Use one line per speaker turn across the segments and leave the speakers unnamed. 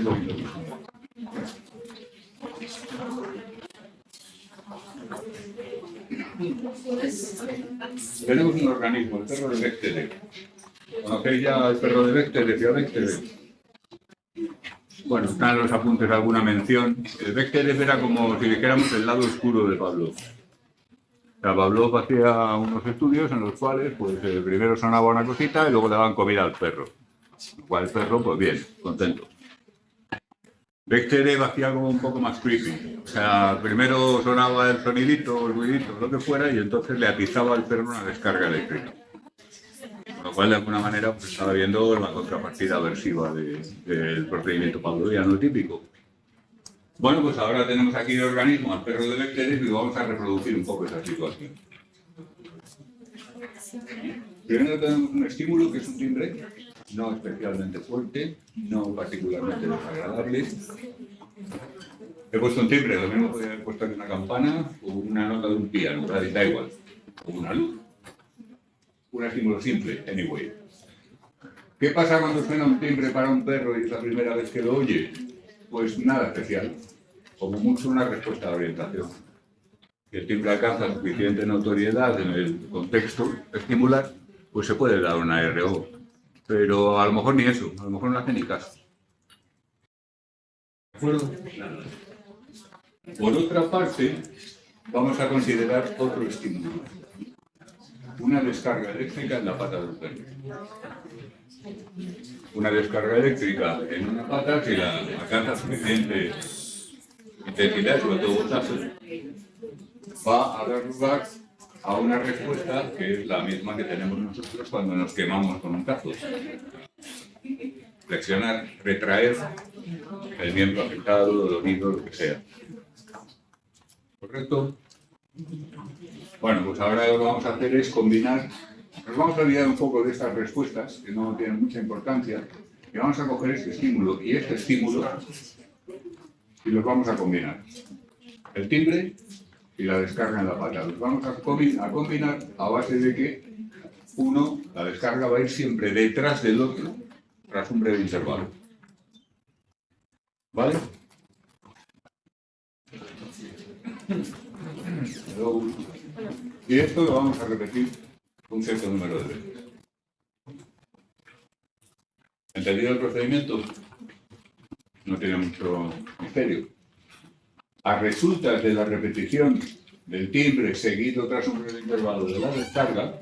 lo mismo. Tenemos un organismo, el perro de Bechdel. ¿Conocéis ya el perro de Bechdel? Bueno, están en los apuntes alguna mención. El Bechdel era como si dijéramos el lado oscuro de Pavlov. O sea, Pavlov hacía unos estudios en los cuales pues, primero sonaba una cosita y luego le daban comida al perro. Lo cual el perro, pues bien, contento. Bechdel hacía como un poco más creepy. O sea, primero sonaba el sonidito, el ruidito, lo que fuera, y entonces le atizaba al perro una descarga eléctrica. Con lo cual, de alguna manera, pues, estaba viendo la contrapartida aversiva del procedimiento pavloviano típico. Bueno, pues ahora tenemos aquí el organismo al perro de Bechdel y vamos a reproducir un poco esa situación. Primero tenemos un estímulo que es un timbre, no especialmente fuerte, no particularmente desagradable. He puesto un timbre, lo mismo podría haber puesto aquí una campana o una nota de un piano, da igual, o una luz. Un estímulo simple, anyway. ¿Qué pasa cuando suena un timbre para un perro y es la primera vez que lo oye? Pues nada especial, como mucho una respuesta de orientación. Si el timbre alcanza suficiente notoriedad en el contexto estimular, pues se puede dar una RO. Pero a lo mejor ni eso, a lo mejor no hace ni caso. ¿De acuerdo? Por otra parte, vamos a considerar otro estímulo. Una descarga eléctrica en la pata del perro. Una descarga eléctrica en una pata que la alcanza suficiente intensidad, sobre todo voltaje, va a dar lugar a una respuesta que es la misma que tenemos nosotros cuando nos quemamos con un cazo. Flexionar, retraer el miembro afectado, dolorido, lo que sea. ¿Correcto? Bueno, pues ahora lo que vamos a hacer es combinar. Nos vamos a olvidar un poco de estas respuestas, que no tienen mucha importancia, y vamos a coger este estímulo y este estímulo y los vamos a combinar. El timbre y la descarga en la pata. Los vamos a combinar a base de que uno, la descarga va a ir siempre detrás del otro, tras un breve intervalo. ¿Vale? Y esto lo vamos a repetir un cierto número de veces. ¿Entendido el procedimiento? No tiene mucho misterio. A resultas de la repetición del timbre seguido tras un breve intervalo de la descarga,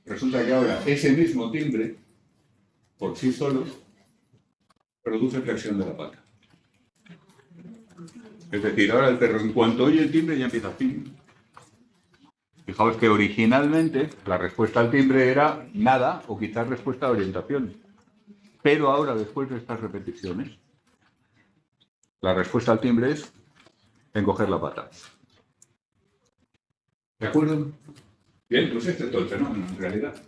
resulta que ahora ese mismo timbre, por sí solo, produce flexión de la pata. Es decir, ahora el perro, en cuanto oye el timbre, ya empieza a fin. Fijaos que originalmente la respuesta al timbre era nada, o quizás respuesta de orientación. Pero ahora, después de estas repeticiones, la respuesta al timbre es encoger la pata. ¿De acuerdo? Bien, pues este es todo el fenómeno, en realidad.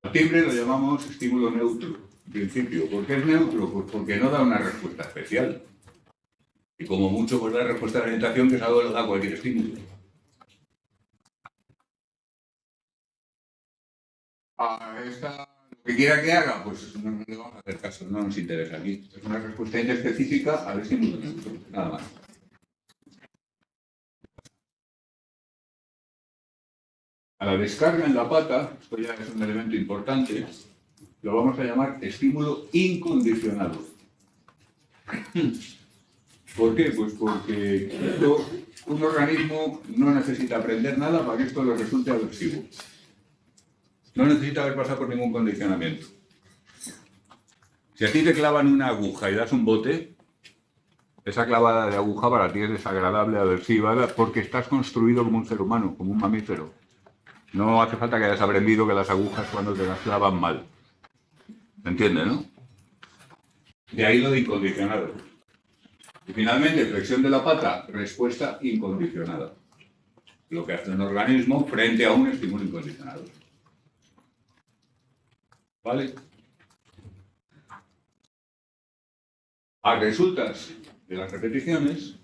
Al timbre lo llamamos estímulo neutro, en principio. ¿Por qué es neutro? Pues porque no da una respuesta especial. Y como mucho, pues da respuesta de orientación, que es algo que da cualquier estímulo. Lo que quiera que haga, pues no le vamos a hacer caso, no nos interesa aquí. Es una respuesta inespecífica al estímulo neutro, nada más. A la descarga en la pata, esto ya es un elemento importante, lo vamos a llamar estímulo incondicionado. ¿Por qué? Pues porque un organismo no necesita aprender nada para que esto le resulte aversivo. No necesita haber pasado por ningún condicionamiento. Si a ti te clavan una aguja y das un bote, esa clavada de aguja para ti es desagradable, aversiva, porque estás construido como un ser humano, como un mamífero. No hace falta que hayas aprendido que las agujas cuando te las clavan mal. ¿Me entiendes, no? De ahí lo de incondicionado. Y finalmente, flexión de la pata, respuesta incondicionada. Lo que hace un organismo frente a un estímulo incondicionado. ¿Vale? A resultas de las repeticiones,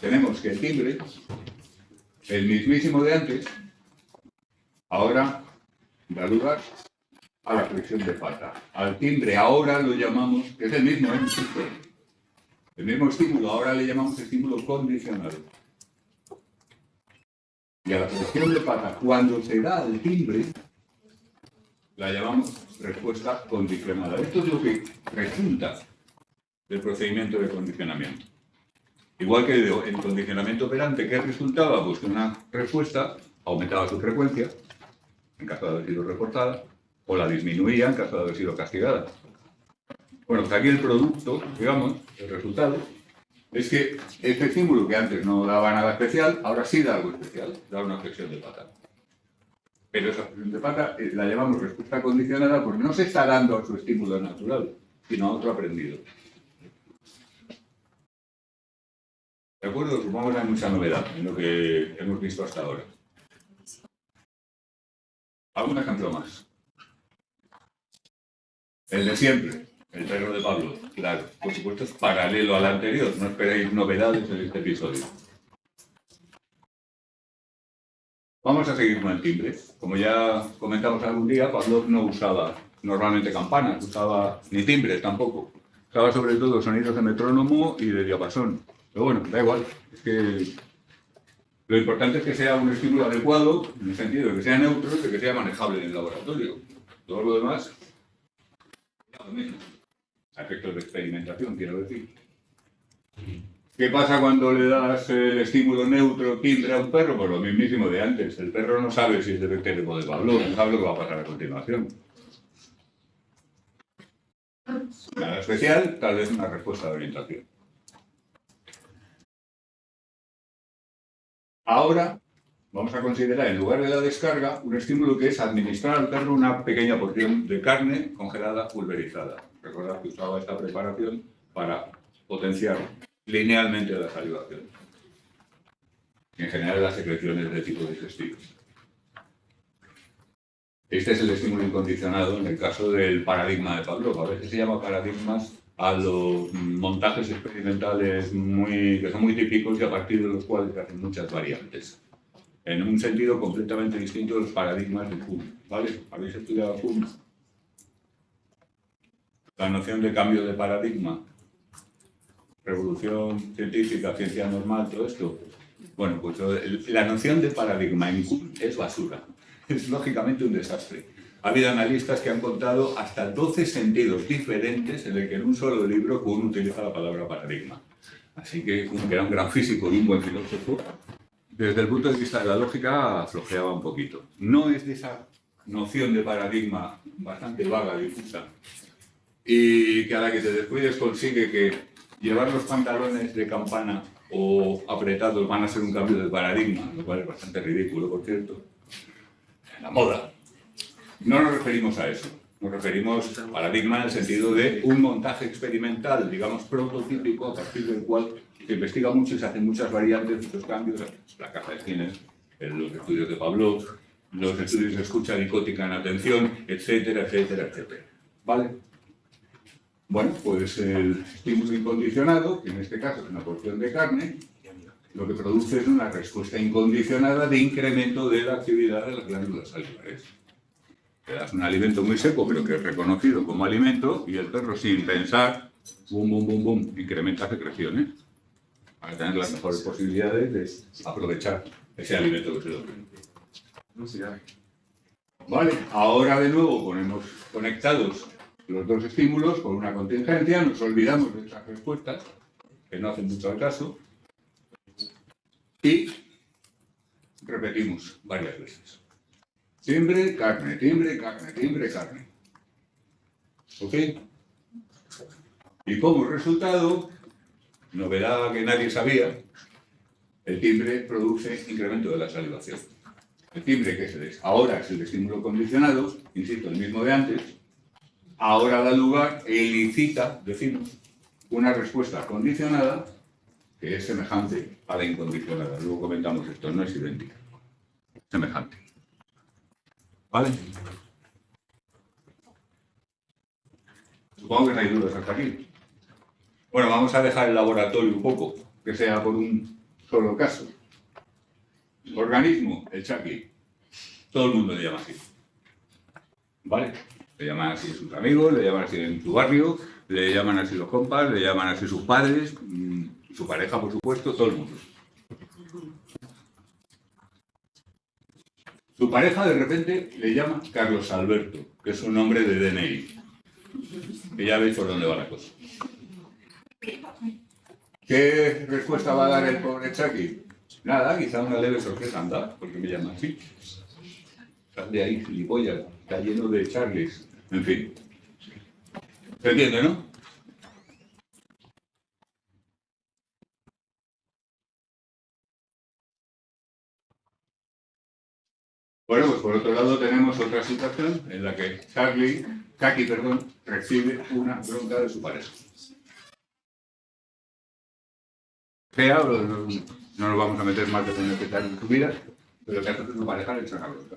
tenemos que el timbre, el mismísimo de antes, ahora da lugar a la flexión de pata. Al timbre ahora lo llamamos, que es el mismo, el mismo estímulo, ahora le llamamos estímulo condicionado. Y a la flexión de pata, cuando se da al timbre, la llamamos respuesta condicionada. Esto es lo que resulta del procedimiento de condicionamiento. Igual que el condicionamiento operante, ¿qué resultaba? Pues que una respuesta aumentaba su frecuencia, en caso de haber sido reportada, o la disminuía en caso de haber sido castigada. Bueno, pues aquí el producto, digamos, el resultado, es que este estímulo que antes no daba nada especial, ahora sí da algo especial, da una flexión de pata. Pero esa flexión de pata la llamamos respuesta condicionada porque no se está dando a su estímulo natural, sino a otro aprendido. ¿De acuerdo? Supongo que hay mucha novedad en lo que hemos visto hasta ahora. ¿Algún ejemplo más? El de siempre, el perro de Pablo. Claro, por supuesto es paralelo al anterior, no esperéis novedades en este episodio. Vamos a seguir con el timbre. Como ya comentamos algún día, Pavlov no usaba normalmente campanas, usaba ni timbres tampoco. Usaba sobre todo sonidos de metrónomo y de diapasón. Pero bueno, da igual, es que lo importante es que sea un estímulo adecuado, en el sentido de que sea neutro y de que sea manejable en el laboratorio. Todo lo demás, lo mismo. A efectos de experimentación, quiero decir. ¿Qué pasa cuando le das el estímulo neutro timbre a un perro? Pues lo mismísimo de antes. El perro no sabe si es de Bechterev o de Pavlov, no sabe lo que va a pasar a continuación. Nada especial, tal vez una respuesta de orientación. Ahora vamos a considerar, en lugar de la descarga, un estímulo que es administrar al perro una pequeña porción de carne congelada pulverizada. Recordad que usaba esta preparación para potenciar linealmente la salivación. Y en general las secreciones de tipo digestivo. Este es el estímulo incondicionado en el caso del paradigma de Pavlov. A veces se llama paradigmas a los montajes experimentales que son muy típicos y a partir de los cuales se hacen muchas variantes. En un sentido completamente distinto de los paradigmas de Kuhn. ¿Vale? ¿Habéis estudiado Kuhn? La noción de cambio de paradigma, revolución científica, ciencia normal, todo esto. Bueno, pues la noción de paradigma en Kuhn es basura. Es lógicamente un desastre. Ha habido analistas que han contado hasta 12 sentidos diferentes en el que en un solo libro Kuhn utiliza la palabra paradigma. Así que Kuhn, que era un gran físico y un buen filósofo, desde el punto de vista de la lógica flojeaba un poquito. No es de esa noción de paradigma bastante vaga, difusa, y que a la que te descuides consigue que llevar los pantalones de campana o apretados van a ser un cambio de paradigma, lo cual es bastante ridículo, por cierto. La moda. No nos referimos a eso. Nos referimos a paradigma en el sentido de un montaje experimental, digamos, prototípico, a partir del cual se investiga mucho y se hacen muchas variantes, muchos cambios. La caja de Guinness, los estudios de Pavlov, los estudios de escucha dicótica en atención, etcétera, etcétera, etcétera. ¿Vale? Bueno, pues el estímulo incondicionado, que en este caso es una porción de carne, lo que produce es una respuesta incondicionada de incremento de la actividad de las glándulas salivares. Le das un alimento muy seco, pero que es reconocido como alimento, y el perro, sin pensar, bum, bum, bum, bum, incrementa secreciones para tener las mejores posibilidades de aprovechar ese alimento que se le ofrece. Vale, ahora de nuevo ponemos conectados los dos estímulos con una contingencia, nos olvidamos de esas respuestas, que no hacen mucho al caso, y repetimos varias veces. Timbre, carne, timbre, carne, timbre, carne. ¿Ok? Y como resultado, novedad que nadie sabía, el timbre produce incremento de la salivación. El timbre, que ahora es el estímulo condicionado, insisto, el mismo de antes, ahora da lugar e incita, decimos, una respuesta condicionada que es semejante a la incondicionada. Luego comentamos esto, no es idéntica, semejante. ¿Vale? Supongo que no hay dudas hasta aquí. Bueno, vamos a dejar el laboratorio un poco, que sea por un solo caso. Organismo, el Chucky. Todo el mundo le llama así. ¿Vale? Le llaman así sus amigos, le llaman así en su barrio, le llaman así los compas, le llaman así sus padres, su pareja, por supuesto, todo el mundo. Su pareja de repente le llama Carlos Alberto, que es un nombre de DNI. Que ya veis por dónde va la cosa. ¿Qué respuesta va a dar el pobre Chucky? Nada, quizá una leve sorpresa, anda, porque me llama así. Sal de ahí, gilipollas, está lleno de Charlies. En fin. ¿Se entiende, no? Bueno, pues por otro lado tenemos otra situación en la que Chucky, recibe una bronca de su pareja. Fea, no nos vamos a meter más de en detalles en su vida, pero que hace que su pareja le echa una bronca.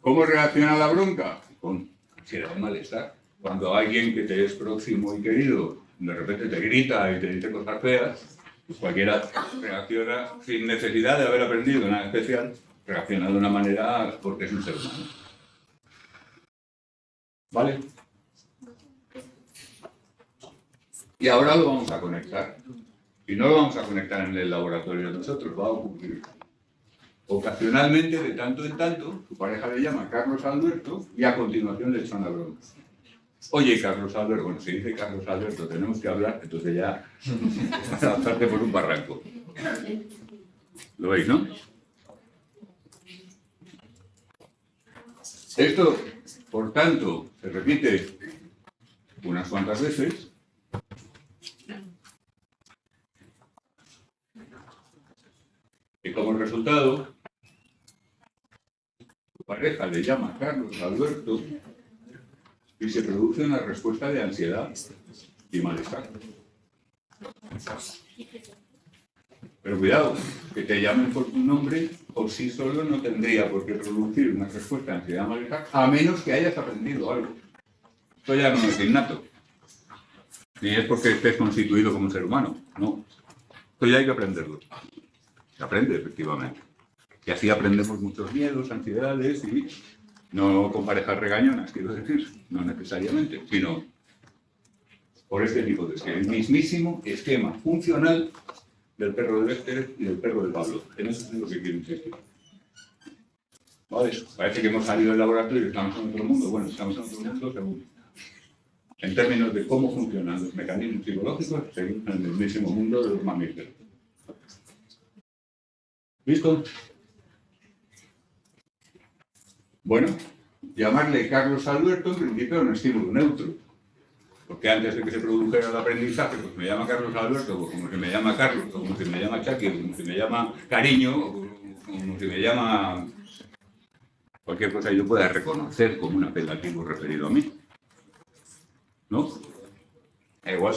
¿Cómo reacciona a la bronca? Con ansiedad y malestar. Cuando alguien que te es próximo y querido de repente te grita y te dice cosas feas, pues cualquiera reacciona sin necesidad de haber aprendido nada especial, reacciona de una manera porque es un ser humano. ¿Vale? Y ahora lo vamos a conectar. Y no lo vamos a conectar en el laboratorio de nosotros, va a ocurrir. Ocasionalmente, de tanto en tanto, su pareja le llama Carlos Alberto y a continuación le echa una broma. Oye, Carlos Alberto, bueno, si dice Carlos Alberto, tenemos que hablar, entonces ya vas a lanzarte por un barranco. ¿Lo veis, no? Esto, por tanto, se repite unas cuantas veces. Y como resultado, su pareja le llama a Carlos Alberto y se produce una respuesta de ansiedad y malestar. Pero cuidado, que te llamen por tu nombre por sí solo no tendría por qué producir una respuesta de ansiedad y malestar, a menos que hayas aprendido algo. Esto ya no es innato. Ni es porque estés constituido como un ser humano, no. Esto ya hay que aprenderlo. Se aprende, efectivamente. Y así aprendemos muchos miedos, ansiedades, y no con parejas regañonas, quiero decir, no necesariamente, sino por este tipo de esquema. El mismísimo esquema funcional del perro de Bécter y del perro de Pablo. En eso es lo que quiero insistir. ¿Vale? Parece que hemos salido del laboratorio y estamos en otro mundo. Bueno, estamos en otro mundo según. En términos de cómo funcionan los mecanismos psicológicos, seguimos en el mismísimo mundo de los mamíferos. ¿Listo? Bueno, llamarle Carlos Alberto en principio es un estímulo neutro. Porque antes de que se produjera el aprendizaje, pues me llama Carlos Alberto, o como si me llama Carlos, o como si me llama Chucky, o como si me llama Cariño, o como si me llama cualquier cosa que yo pueda reconocer como un apelativo referido a mí. ¿No? Igual.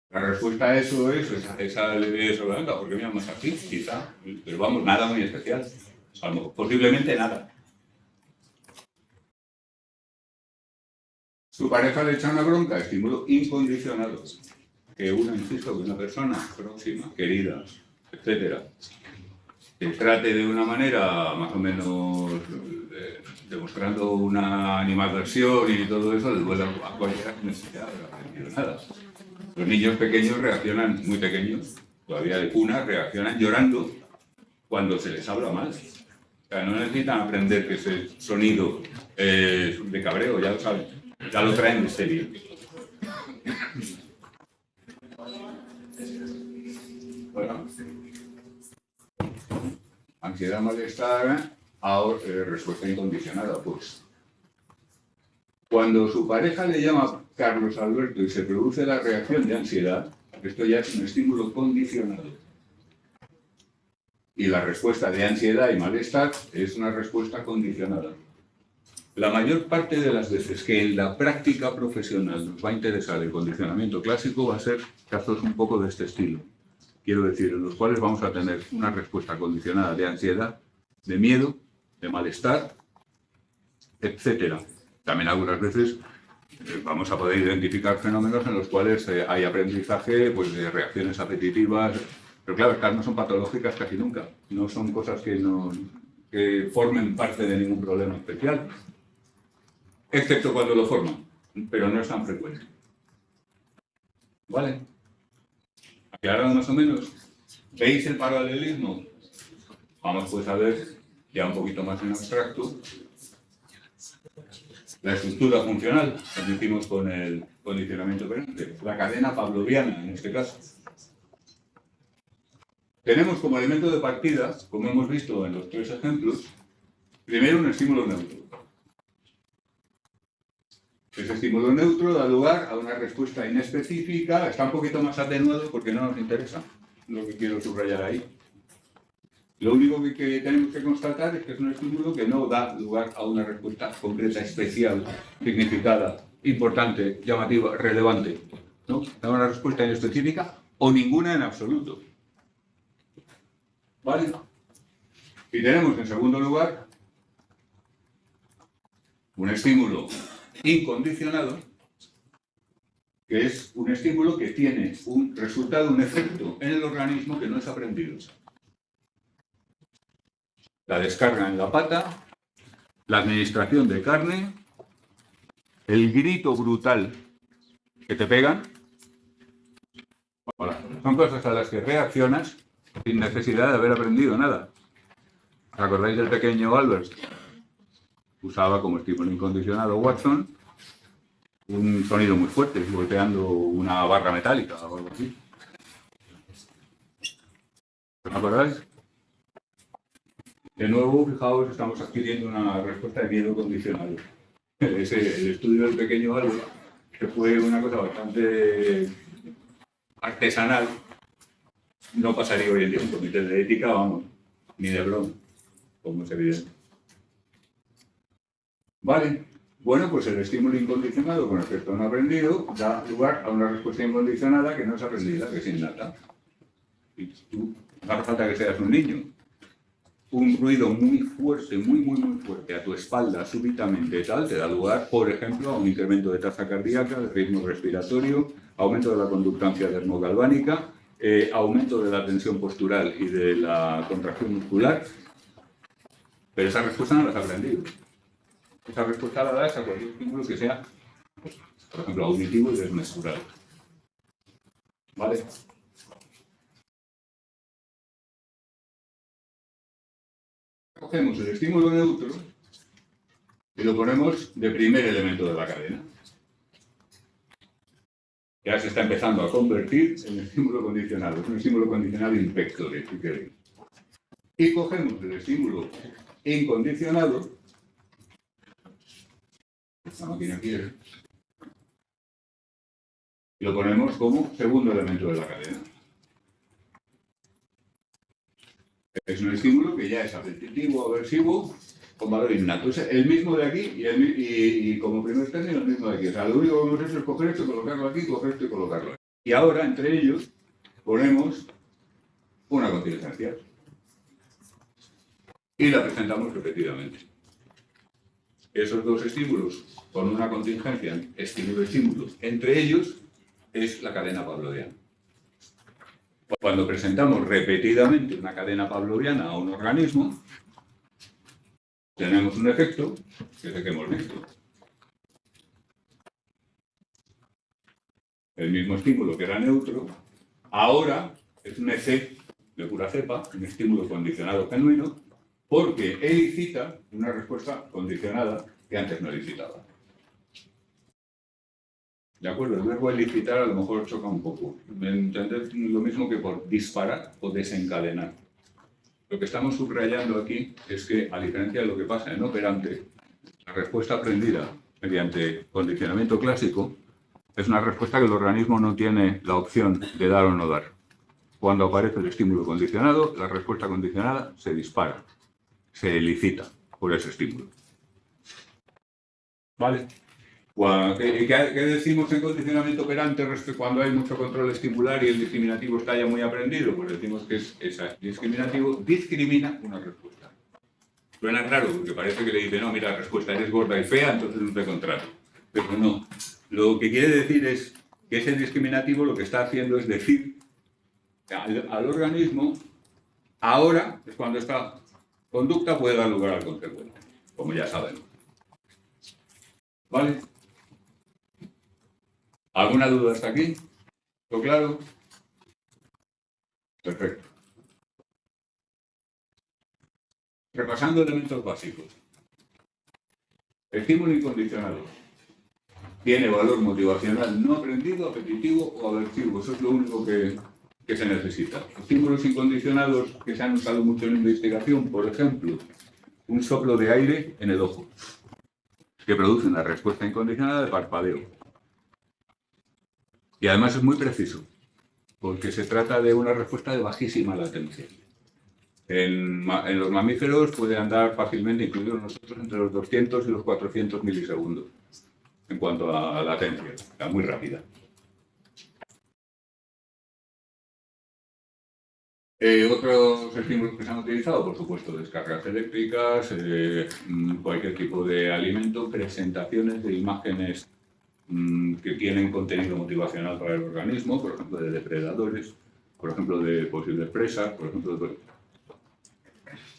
La respuesta a eso es esa leve sobreventa, porque me llamas así, quizá, pero vamos, nada muy especial. Posiblemente nada. Su pareja le echa una bronca, estímulo incondicionado, que insisto, que una persona próxima, querida, etcétera, que trate de una manera más o menos demostrando una animadversión y todo eso, les duele a cualquiera que necesita haber aprendido nada. Los niños pequeños reaccionan, muy pequeños, todavía de cuna, reaccionan llorando cuando se les habla mal. O sea, no necesitan aprender que ese sonido es de cabreo, ya lo saben, ya lo traen de serie. Bueno, ansiedad, malestar, ahora respuesta incondicionada, pues. Cuando su pareja le llama Carlos Alberto y se produce la reacción de ansiedad, esto ya es un estímulo condicionado. Y la respuesta de ansiedad y malestar es una respuesta condicionada. La mayor parte de las veces que en la práctica profesional nos va a interesar el condicionamiento clásico va a ser casos un poco de este estilo. Quiero decir, en los cuales vamos a tener una respuesta condicionada de ansiedad, de miedo, de malestar, etcétera. También algunas veces vamos a poder identificar fenómenos en los cuales hay aprendizaje pues, de reacciones apetitivas, pero claro, estas no son patológicas casi nunca, no son cosas que que formen parte de ningún problema especial, excepto cuando lo forman, pero no es tan frecuente. ¿Vale? ¿Aclarado más o menos? ¿Veis el paralelismo? Vamos pues a ver, ya un poquito más en abstracto, la estructura funcional, que hicimos con el condicionamiento operante, la cadena pavloviana en este caso. Tenemos como elemento de partida, como hemos visto en los tres ejemplos, primero un estímulo neutro. Ese estímulo neutro da lugar a una respuesta inespecífica, está un poquito más atenuado porque no nos interesa lo que quiero subrayar ahí. Lo único que tenemos que constatar es que es un estímulo que no da lugar a una respuesta concreta, especial, significada, importante, llamativa, relevante. ¿No? Da una respuesta inespecífica o ninguna en absoluto. ¿Vale? Y tenemos en segundo lugar un estímulo incondicionado, que es un estímulo que tiene un resultado, un efecto en el organismo que no es aprendido. La descarga en la pata, la administración de carne, el grito brutal que te pegan. Hola. Son cosas a las que reaccionas sin necesidad de haber aprendido nada. ¿Os acordáis del pequeño Albert? Usaba como estímulo incondicionado Watson un sonido muy fuerte, golpeando una barra metálica o algo así. ¿Os acordáis? De nuevo, fijaos, estamos adquiriendo una respuesta de miedo condicionado. El estudio del pequeño Albert, que fue una cosa bastante artesanal, no pasaría hoy en día un comité de ética, vamos, ni de broma, como es evidente. Vale, bueno, pues el estímulo incondicionado con efecto no aprendido da lugar a una respuesta incondicionada que no es aprendida, que es innata. Y tú, no hace falta que seas un niño. Un ruido muy fuerte, muy fuerte a tu espalda súbitamente tal, te da lugar, por ejemplo, a un incremento de tasa cardíaca, de ritmo respiratorio, aumento de la conductancia dermogalvánica, aumento de la tensión postural y de la contracción muscular. Pero esa respuesta no la has aprendido. Esa respuesta la das a cualquier estímulo que sea, por ejemplo, auditivo y desmesurado. ¿Vale? Cogemos el estímulo neutro y lo ponemos de primer elemento de la cadena. Ya se está empezando a convertir en estímulo condicionado. Es un estímulo condicionado inspectore, si queréis. Y cogemos el estímulo incondicionado. Esta máquina quiere. Y lo ponemos como segundo elemento de la cadena. Es un estímulo que ya es apetitivo, aversivo, con valor innato. Es el mismo de aquí y como primer término el mismo de aquí. O sea, lo único que hemos hecho es coger esto, colocarlo aquí, coger esto y colocarlo aquí. Y ahora, entre ellos, ponemos una contingencia. Y la presentamos repetidamente. Esos dos estímulos, con una contingencia, estímulo-estímulo, entre ellos, es la cadena pavloviana. Cuando presentamos repetidamente una cadena pavloviana a un organismo, tenemos un efecto, que es el que hemos visto. El mismo estímulo que era neutro, ahora es un EC de pura cepa, un estímulo condicionado genuino, porque elicita una respuesta condicionada que antes no elicitaba. ¿De acuerdo? El verbo elicitar a lo mejor choca un poco. ¿Entendés? Lo mismo que por disparar o desencadenar. Lo que estamos subrayando aquí es que, a diferencia de lo que pasa en operante, la respuesta aprendida mediante condicionamiento clásico es una respuesta que el organismo no tiene la opción de dar o no dar. Cuando aparece el estímulo condicionado, la respuesta condicionada se dispara, se elicita por ese estímulo. ¿Vale? ¿Qué decimos en condicionamiento operante cuando hay mucho control estimular y el discriminativo está ya muy aprendido? Pues decimos que ese discriminativo discrimina una respuesta. Suena raro porque parece que le dice, no, mira, la respuesta eres gorda y fea, entonces no te contrato. Pero no. Lo que quiere decir es que ese discriminativo lo que está haciendo es decir al organismo, ahora es cuando está conducta puede dar lugar al consecuente, como ya sabemos. ¿Vale? ¿Alguna duda hasta aquí? ¿Todo claro? Perfecto. Repasando elementos básicos. Estímulo incondicionado. Tiene valor motivacional no aprendido, apetitivo o aversivo. Eso es lo único que se necesita. Estímulos incondicionados que se han usado mucho en la investigación, por ejemplo, un soplo de aire en el ojo, que produce una respuesta incondicionada de parpadeo. Y además es muy preciso, porque se trata de una respuesta de bajísima latencia. En los mamíferos puede andar fácilmente, incluidos nosotros, entre los 200 y los 400 milisegundos en cuanto a latencia, está muy rápida. Otros estímulos que se han utilizado, por supuesto, descargas eléctricas, cualquier tipo de alimento, presentaciones de imágenes que tienen contenido motivacional para el organismo, por ejemplo, de depredadores, por ejemplo, de posibles presas, por ejemplo, de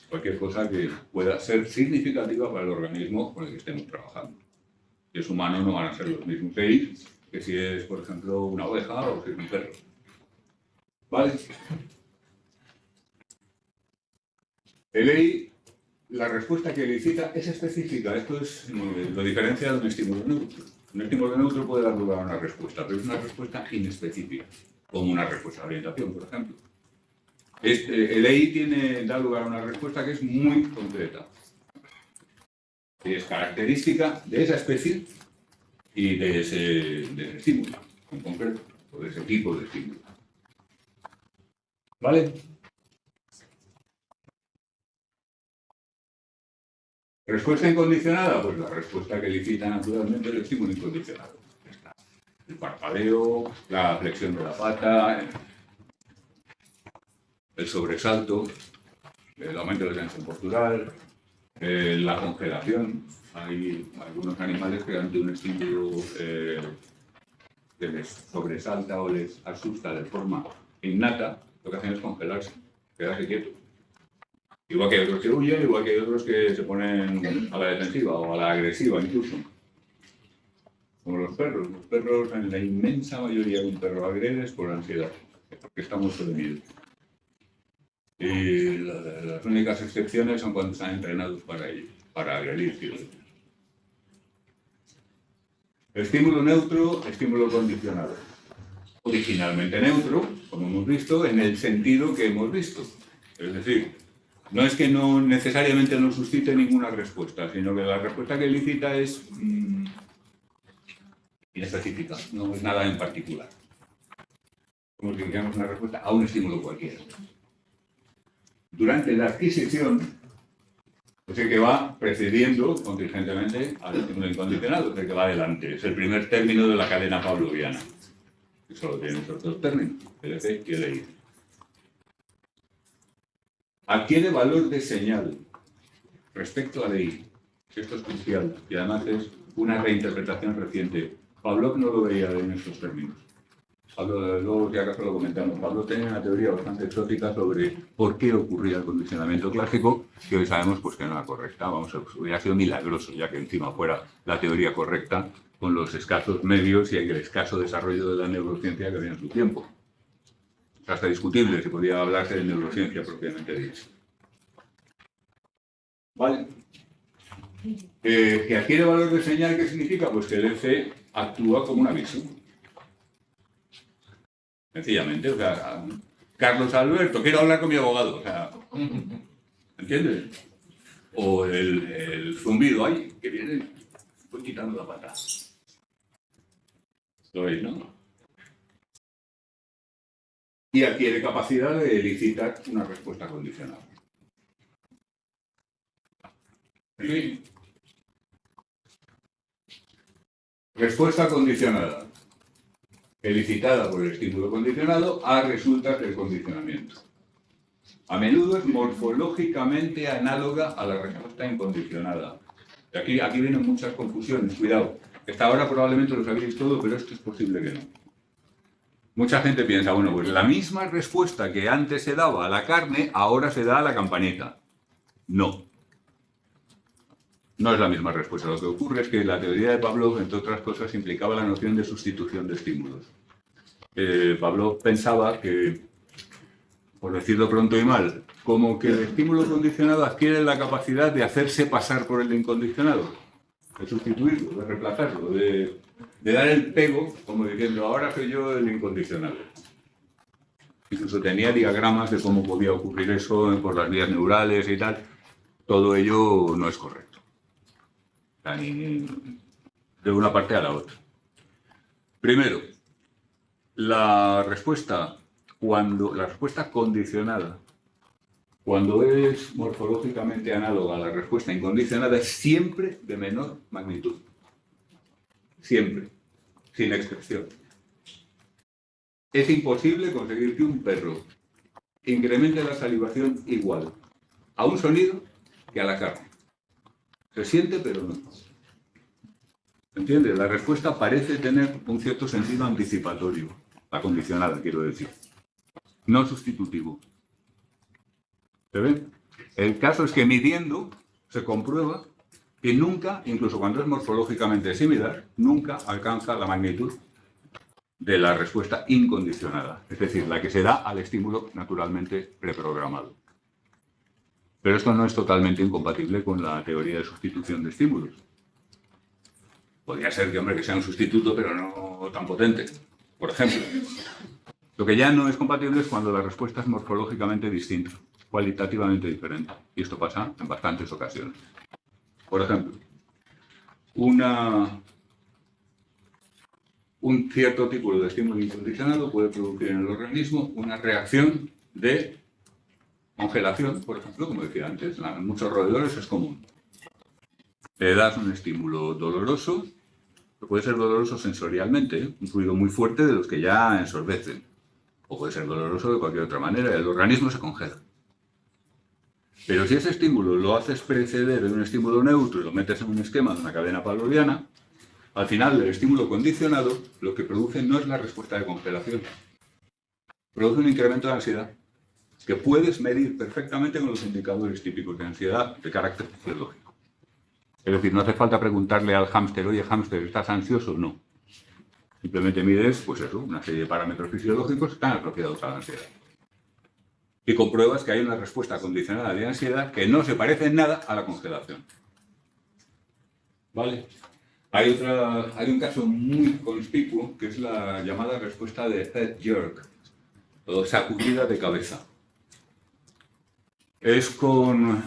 cualquier cosa que pueda ser significativa para el organismo con el que estemos trabajando. Si es humano no van a ser los mismos que si es, por ejemplo, una oveja o si es un perro. ¿Vale? El EI, la respuesta que elicita es específica. Esto es lo diferencia de un estímulo neutro. Un estímulo neutro puede dar lugar a una respuesta, pero es una respuesta inespecífica, como una respuesta de orientación, por ejemplo. El EI da lugar a una respuesta que es muy concreta. Es característica de esa especie y de ese estímulo, en concreto, o de ese tipo de estímulo. ¿Vale? ¿Respuesta incondicionada? Pues la respuesta que elicita naturalmente el estímulo incondicionado. El parpadeo, la flexión de la pata, el sobresalto, el aumento de la tensión postural, la congelación. Hay algunos animales que ante un estímulo que les sobresalta o les asusta de forma innata, lo que hacen es congelarse, quedarse quietos. Igual que hay otros que huyen, igual que hay otros que se ponen a la defensiva o a la agresiva incluso. Como los perros. Los perros, en la inmensa mayoría de un perro agrede es por ansiedad, porque está mucho de miedo. Y las únicas excepciones son cuando están entrenados para ello, para agredir. Estímulo neutro, estímulo condicionado. Originalmente neutro, como hemos visto, en el sentido que hemos visto. Es decir, no es que no necesariamente no suscite ninguna respuesta, sino que la respuesta que elicita es inespecífica, no es nada en particular. Como si dijéramos una respuesta a un estímulo cualquiera. Durante la adquisición, es el que va precediendo contingentemente al estímulo incondicionado, es el que va adelante. Es el primer término de la cadena pavloviana. Que solo tiene esos dos términos, el EC y el EI. Adquiere valor de señal respecto a EI. Esto es crucial y además es una reinterpretación reciente. Pavlov no lo veía en estos términos. Luego, si acaso lo comentamos, Pavlov tenía una teoría bastante exótica sobre por qué ocurría el condicionamiento clásico, que hoy sabemos pues, que no era correcta. Hubiera sido milagroso, ya que encima fuera la teoría correcta, con los escasos medios y el escaso desarrollo de la neurociencia que había en su tiempo. Es hasta discutible si podía hablarse de neurociencia propiamente dicha. ¿Vale? Que adquiere valor de señal, ¿qué significa? Pues que el EC actúa como un aviso. Sencillamente, o sea, Carlos Alberto, quiero hablar con mi abogado, o sea, ¿entiendes? O el zumbido ahí, que viene, voy quitando la pata. ¿Lo veis, no? Y adquiere capacidad de elicitar una respuesta condicional. ¿Sí? Respuesta condicionada. Elicitada por el estímulo condicionado a resultas del condicionamiento. A menudo es morfológicamente análoga a la respuesta incondicionada. Y aquí vienen muchas confusiones, cuidado. Hasta ahora probablemente lo sabéis todo, pero esto es posible que no. Mucha gente piensa, bueno, pues la misma respuesta que antes se daba a la carne, ahora se da a la campanita. No. No es la misma respuesta. Lo que ocurre es que la teoría de Pavlov, entre otras cosas, implicaba la noción de sustitución de estímulos. Pavlov pensaba que, por decirlo pronto y mal, como que el estímulo condicionado adquiere la capacidad de hacerse pasar por el incondicionado, de sustituirlo, de reemplazarlo, de dar el pego, como diciendo, ahora soy yo el incondicionado. Incluso tenía diagramas de cómo podía ocurrir eso por las vías neurales y tal. Todo ello no es correcto. Ni de una parte a la otra. Primero, la respuesta condicionada, cuando es morfológicamente análoga a la respuesta incondicionada, es siempre de menor magnitud. Siempre, sin excepción. Es imposible conseguir que un perro incremente la salivación igual a un sonido que a la carne. Se siente, pero no. ¿Entiendes? La respuesta parece tener un cierto sentido anticipatorio. La condicionada, quiero decir. No sustitutivo. ¿Se ve? El caso es que midiendo se comprueba que nunca, incluso cuando es morfológicamente similar, nunca alcanza la magnitud de la respuesta incondicionada. Es decir, la que se da al estímulo naturalmente preprogramado. Pero esto no es totalmente incompatible con la teoría de sustitución de estímulos. Podría ser que, hombre, que sea un sustituto, pero no tan potente, por ejemplo. Lo que ya no es compatible es cuando la respuesta es morfológicamente distinta, cualitativamente diferente. Y esto pasa en bastantes ocasiones. Por ejemplo, un cierto tipo de estímulo incondicionado puede producir en el organismo una reacción de congelación, por ejemplo, como decía antes, en muchos roedores es común. Le das un estímulo doloroso, que puede ser doloroso sensorialmente, un ruido muy fuerte de los que ya ensorbecen, o puede ser doloroso de cualquier otra manera, el organismo se congela. Pero si ese estímulo lo haces preceder de un estímulo neutro y lo metes en un esquema de una cadena pavloviana, al final el estímulo condicionado lo que produce no es la respuesta de congelación, produce un incremento de ansiedad, que puedes medir perfectamente con los indicadores típicos de ansiedad de carácter fisiológico. Es decir, no hace falta preguntarle al hámster, oye, hámster, ¿estás ansioso? No. Simplemente mides, pues eso, una serie de parámetros fisiológicos que están asociados a la ansiedad. Y compruebas que hay una respuesta condicionada de ansiedad que no se parece en nada a la congelación. ¿Vale? Hay un caso muy conspicuo que es la llamada respuesta de head jerk, o sacudida de cabeza. Es con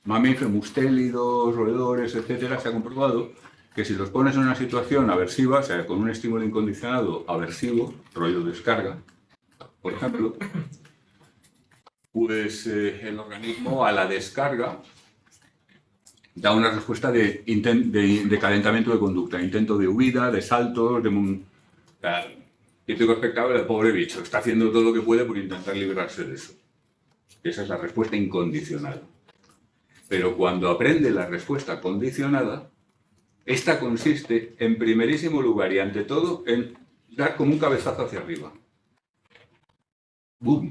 mamíferos, mustélidos, roedores, etcétera, se ha comprobado que si los pones en una situación aversiva, o sea, con un estímulo incondicionado aversivo, rollo descarga, por ejemplo, pues el organismo a la descarga da una respuesta de calentamiento de conducta, intento de huida, de saltos, típico espectáculo del pobre bicho, está haciendo todo lo que puede por intentar librarse de eso. Esa es la respuesta incondicionada. Pero cuando aprende la respuesta condicionada, esta consiste, en primerísimo lugar y ante todo, en dar como un cabezazo hacia arriba. ¡Bum!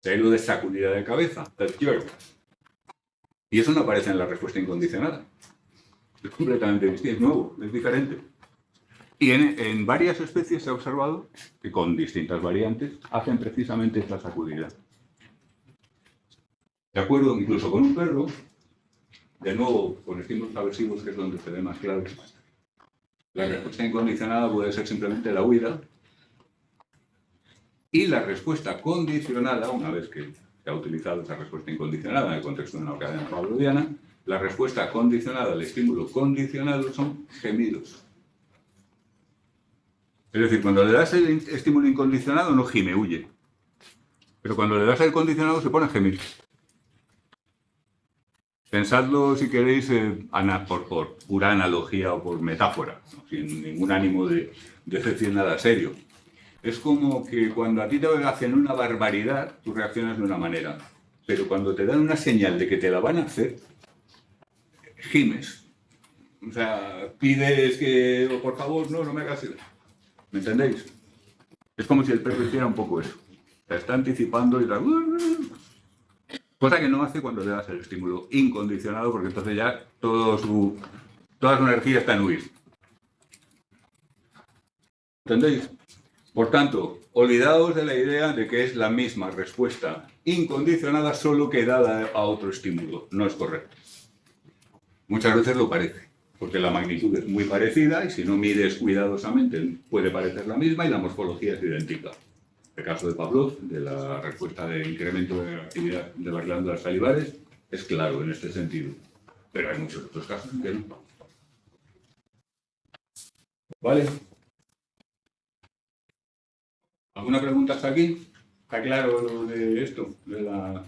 Lo de sacudida de cabeza, del jerk. Y eso no aparece en la respuesta incondicionada. Es completamente distinto, es nuevo, es diferente. Y en varias especies se ha observado que con distintas variantes hacen precisamente esta sacudida. De acuerdo, incluso con un perro, de nuevo, con estímulos aversivos, que es donde se ve más claro, la respuesta incondicionada puede ser simplemente la huida, y la respuesta condicionada, una vez que se ha utilizado esa respuesta incondicionada en el contexto de una cadena pavloviana, la respuesta condicionada al estímulo condicionado son gemidos. Es decir, cuando le das el estímulo incondicionado no gime, huye. Pero cuando le das el condicionado se pone a gemir. Pensadlo, si queréis, por pura analogía o por metáfora, ¿no? Sin ningún ánimo de decir nada serio. Es como que cuando a ti te hacen una barbaridad, tú reaccionas de una manera. Pero cuando te dan una señal de que te la van a hacer, gimes. O sea, pides que, oh, por favor, no me hagas eso. ¿Me entendéis? Es como si el perro hiciera un poco eso. Te está anticipando y tal. Cosa que no hace cuando le das el estímulo incondicionado, porque entonces ya toda su energía está en huir. ¿Entendéis? Por tanto, olvidaos de la idea de que es la misma respuesta incondicionada solo que dada a otro estímulo. No es correcto. Muchas veces lo parece, porque la magnitud es muy parecida y si no mides cuidadosamente puede parecer la misma y la morfología es idéntica. El caso de Pavlov, de la respuesta de incremento de la actividad de las glándulas salivares, es claro en este sentido. Pero hay muchos otros casos que no. ¿Vale? ¿Alguna pregunta hasta aquí? ¿Está claro lo de esto? De la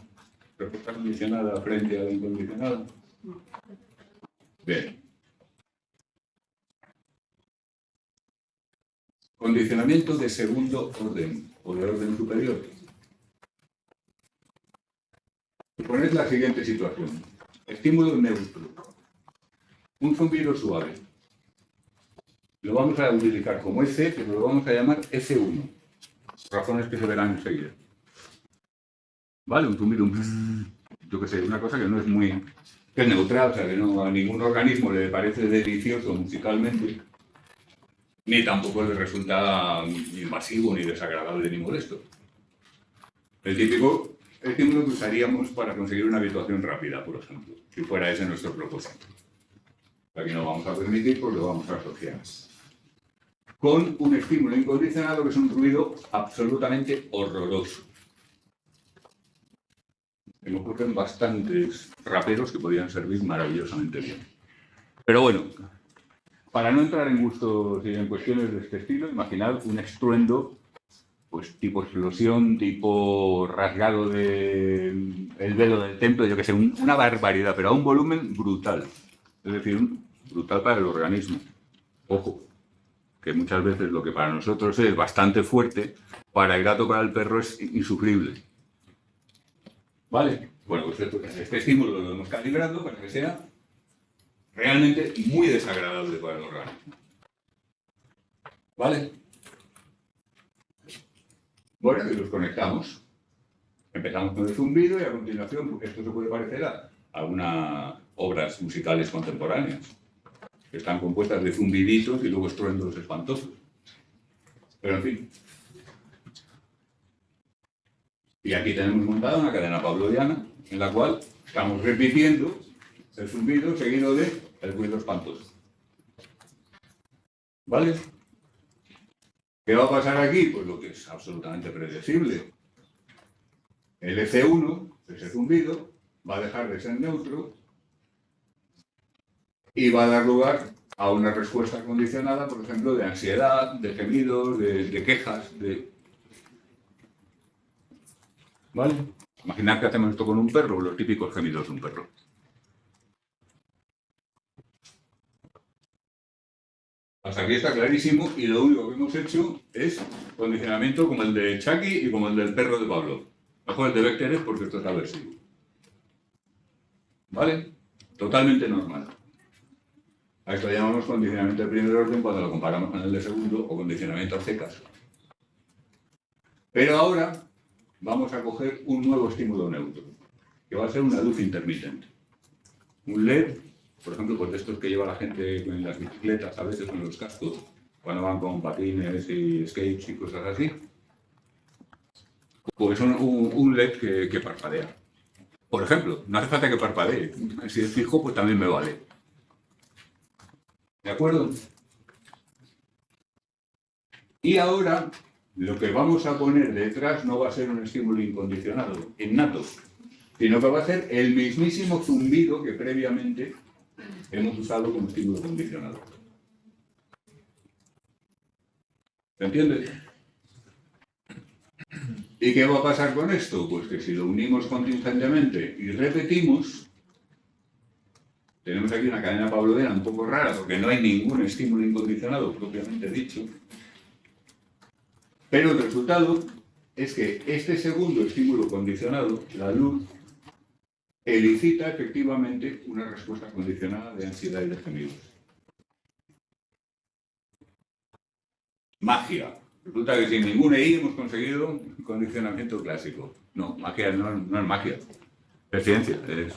respuesta condicionada frente a la incondicionada. Bien. Condicionamiento de segundo orden o de orden superior. Ponéis la siguiente situación. Estímulo neutro. Un zumbido suave. Lo vamos a utilizar como F, pero lo vamos a llamar F1. Razones que se verán enseguida. ¿Vale? Un zumbido, yo qué sé, una cosa que no es muy... que es neutral, o sea, que no, a ningún organismo le parece delicioso musicalmente, ni tampoco le resulta invasivo, ni desagradable, ni molesto. El típico estímulo que usaríamos para conseguir una habituación rápida, por ejemplo, si fuera ese nuestro propósito. Aquí no lo vamos a permitir porque lo vamos a asociar con un estímulo incondicionado que es un ruido absolutamente horroroso. Me ocurren bastantes raperos que podrían servir maravillosamente bien. Pero bueno, para no entrar en gustos y en cuestiones de este estilo, imaginad un estruendo pues tipo explosión, tipo rasgado del velo del templo, yo que sé, una barbaridad, pero a un volumen brutal. Es decir, brutal para el organismo. Ojo, que muchas veces lo que para nosotros es bastante fuerte, para el gato, para el perro es insufrible. ¿Vale? Bueno, pues este estímulo lo hemos calibrado para que sea realmente muy desagradable para el organismo. ¿Vale? Bueno, y los conectamos. Empezamos con el zumbido y a continuación, esto se puede parecer a algunas obras musicales contemporáneas, que están compuestas de zumbiditos y luego estruendos espantosos. Pero en fin. Y aquí tenemos montada una cadena pavloviana en la cual estamos repitiendo el zumbido seguido de el ruido espantoso. ¿Vale? ¿Qué va a pasar aquí? Pues lo que es absolutamente predecible. El F1, ese zumbido, va a dejar de ser neutro y va a dar lugar a una respuesta condicionada, por ejemplo, de ansiedad, de gemidos, de quejas, de... ¿Vale? Imaginad que hacemos esto con un perro, los típicos gemidos de un perro. Hasta aquí está clarísimo y lo único que hemos hecho es condicionamiento como el de Chucky y como el del perro de Pablo. Mejor el de Bechterev porque esto es aversivo. ¿Vale? Totalmente normal. A esto llamamos condicionamiento de primer orden cuando lo comparamos con el de segundo o condicionamiento a secas. Pero ahora vamos a coger un nuevo estímulo neutro, que va a ser una luz intermitente. Un LED, por ejemplo, pues de estos que lleva la gente en las bicicletas, a veces con los cascos, cuando van con patines y skates y cosas así. Pues un LED que parpadea. Por ejemplo, no hace falta que parpadee. Si es fijo, pues también me vale. ¿De acuerdo? Y ahora, lo que vamos a poner detrás no va a ser un estímulo incondicionado, innato, sino que va a ser el mismísimo zumbido que previamente hemos usado como estímulo condicionado. ¿Se entiende? ¿Y qué va a pasar con esto? Pues que si lo unimos contingentemente y repetimos, tenemos aquí una cadena pavloviana un poco rara porque no hay ningún estímulo incondicionado propiamente dicho, pero el resultado es que este segundo estímulo condicionado, la luz, elicita efectivamente una respuesta condicionada de ansiedad y de gemidos. Magia. Resulta que sin ningún EI hemos conseguido un condicionamiento clásico. No, magia no es magia. Eficiencia es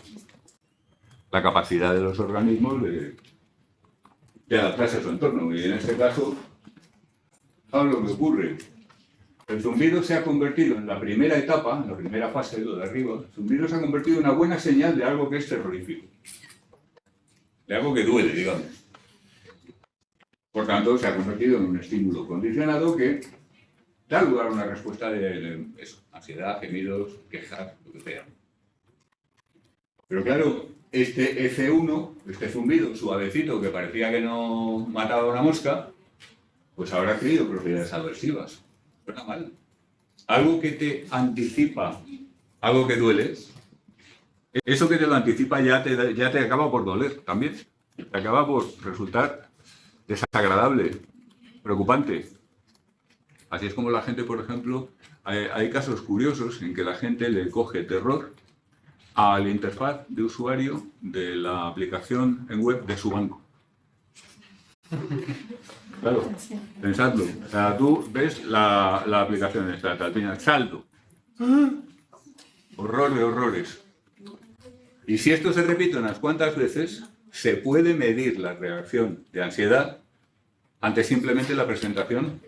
la capacidad de los organismos de adaptarse a su entorno. Y en este caso, ¿sabes lo que ocurre? El zumbido se ha convertido en la primera etapa, en la primera fase, lo de arriba, el zumbido se ha convertido en una buena señal de algo que es terrorífico. De algo que duele, digamos. Por tanto, se ha convertido en un estímulo condicionado que da lugar a una respuesta de eso, ansiedad, gemidos, quejas, lo que sea. Pero claro, este F1, este zumbido suavecito que parecía que no mataba a una mosca, pues ahora ha adquirido propiedades aversivas. Suena mal. Algo que te anticipa, algo que duele, eso que te lo anticipa ya te acaba por doler también. Te acaba por resultar desagradable, preocupante. Así es como la gente, por ejemplo, hay casos curiosos en que la gente le coge terror a la interfaz de usuario de la aplicación en web de su banco. Claro, pensadlo. O sea, tú ves la aplicación esta, saldo. Horror de horrores. Y si esto se repite unas cuantas veces, se puede medir la reacción de ansiedad ante simplemente la presentación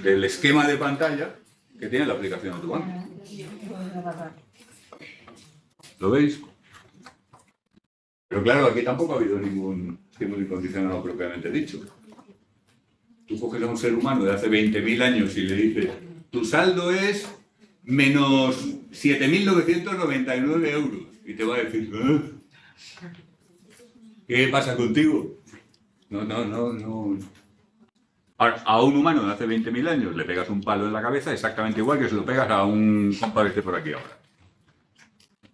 del esquema de pantalla que tiene la aplicación de tu banco. ¿Lo veis? Pero claro, aquí tampoco ha habido ningún estímulo incondicionado propiamente dicho. Tú coges a un ser humano de hace 20.000 años y le dices, tu saldo es menos 7.999 euros. Y te va a decir, ¿qué pasa contigo? No. A un humano de hace 20.000 años le pegas un palo en la cabeza exactamente igual que se lo pegas a un compadre que por aquí ahora.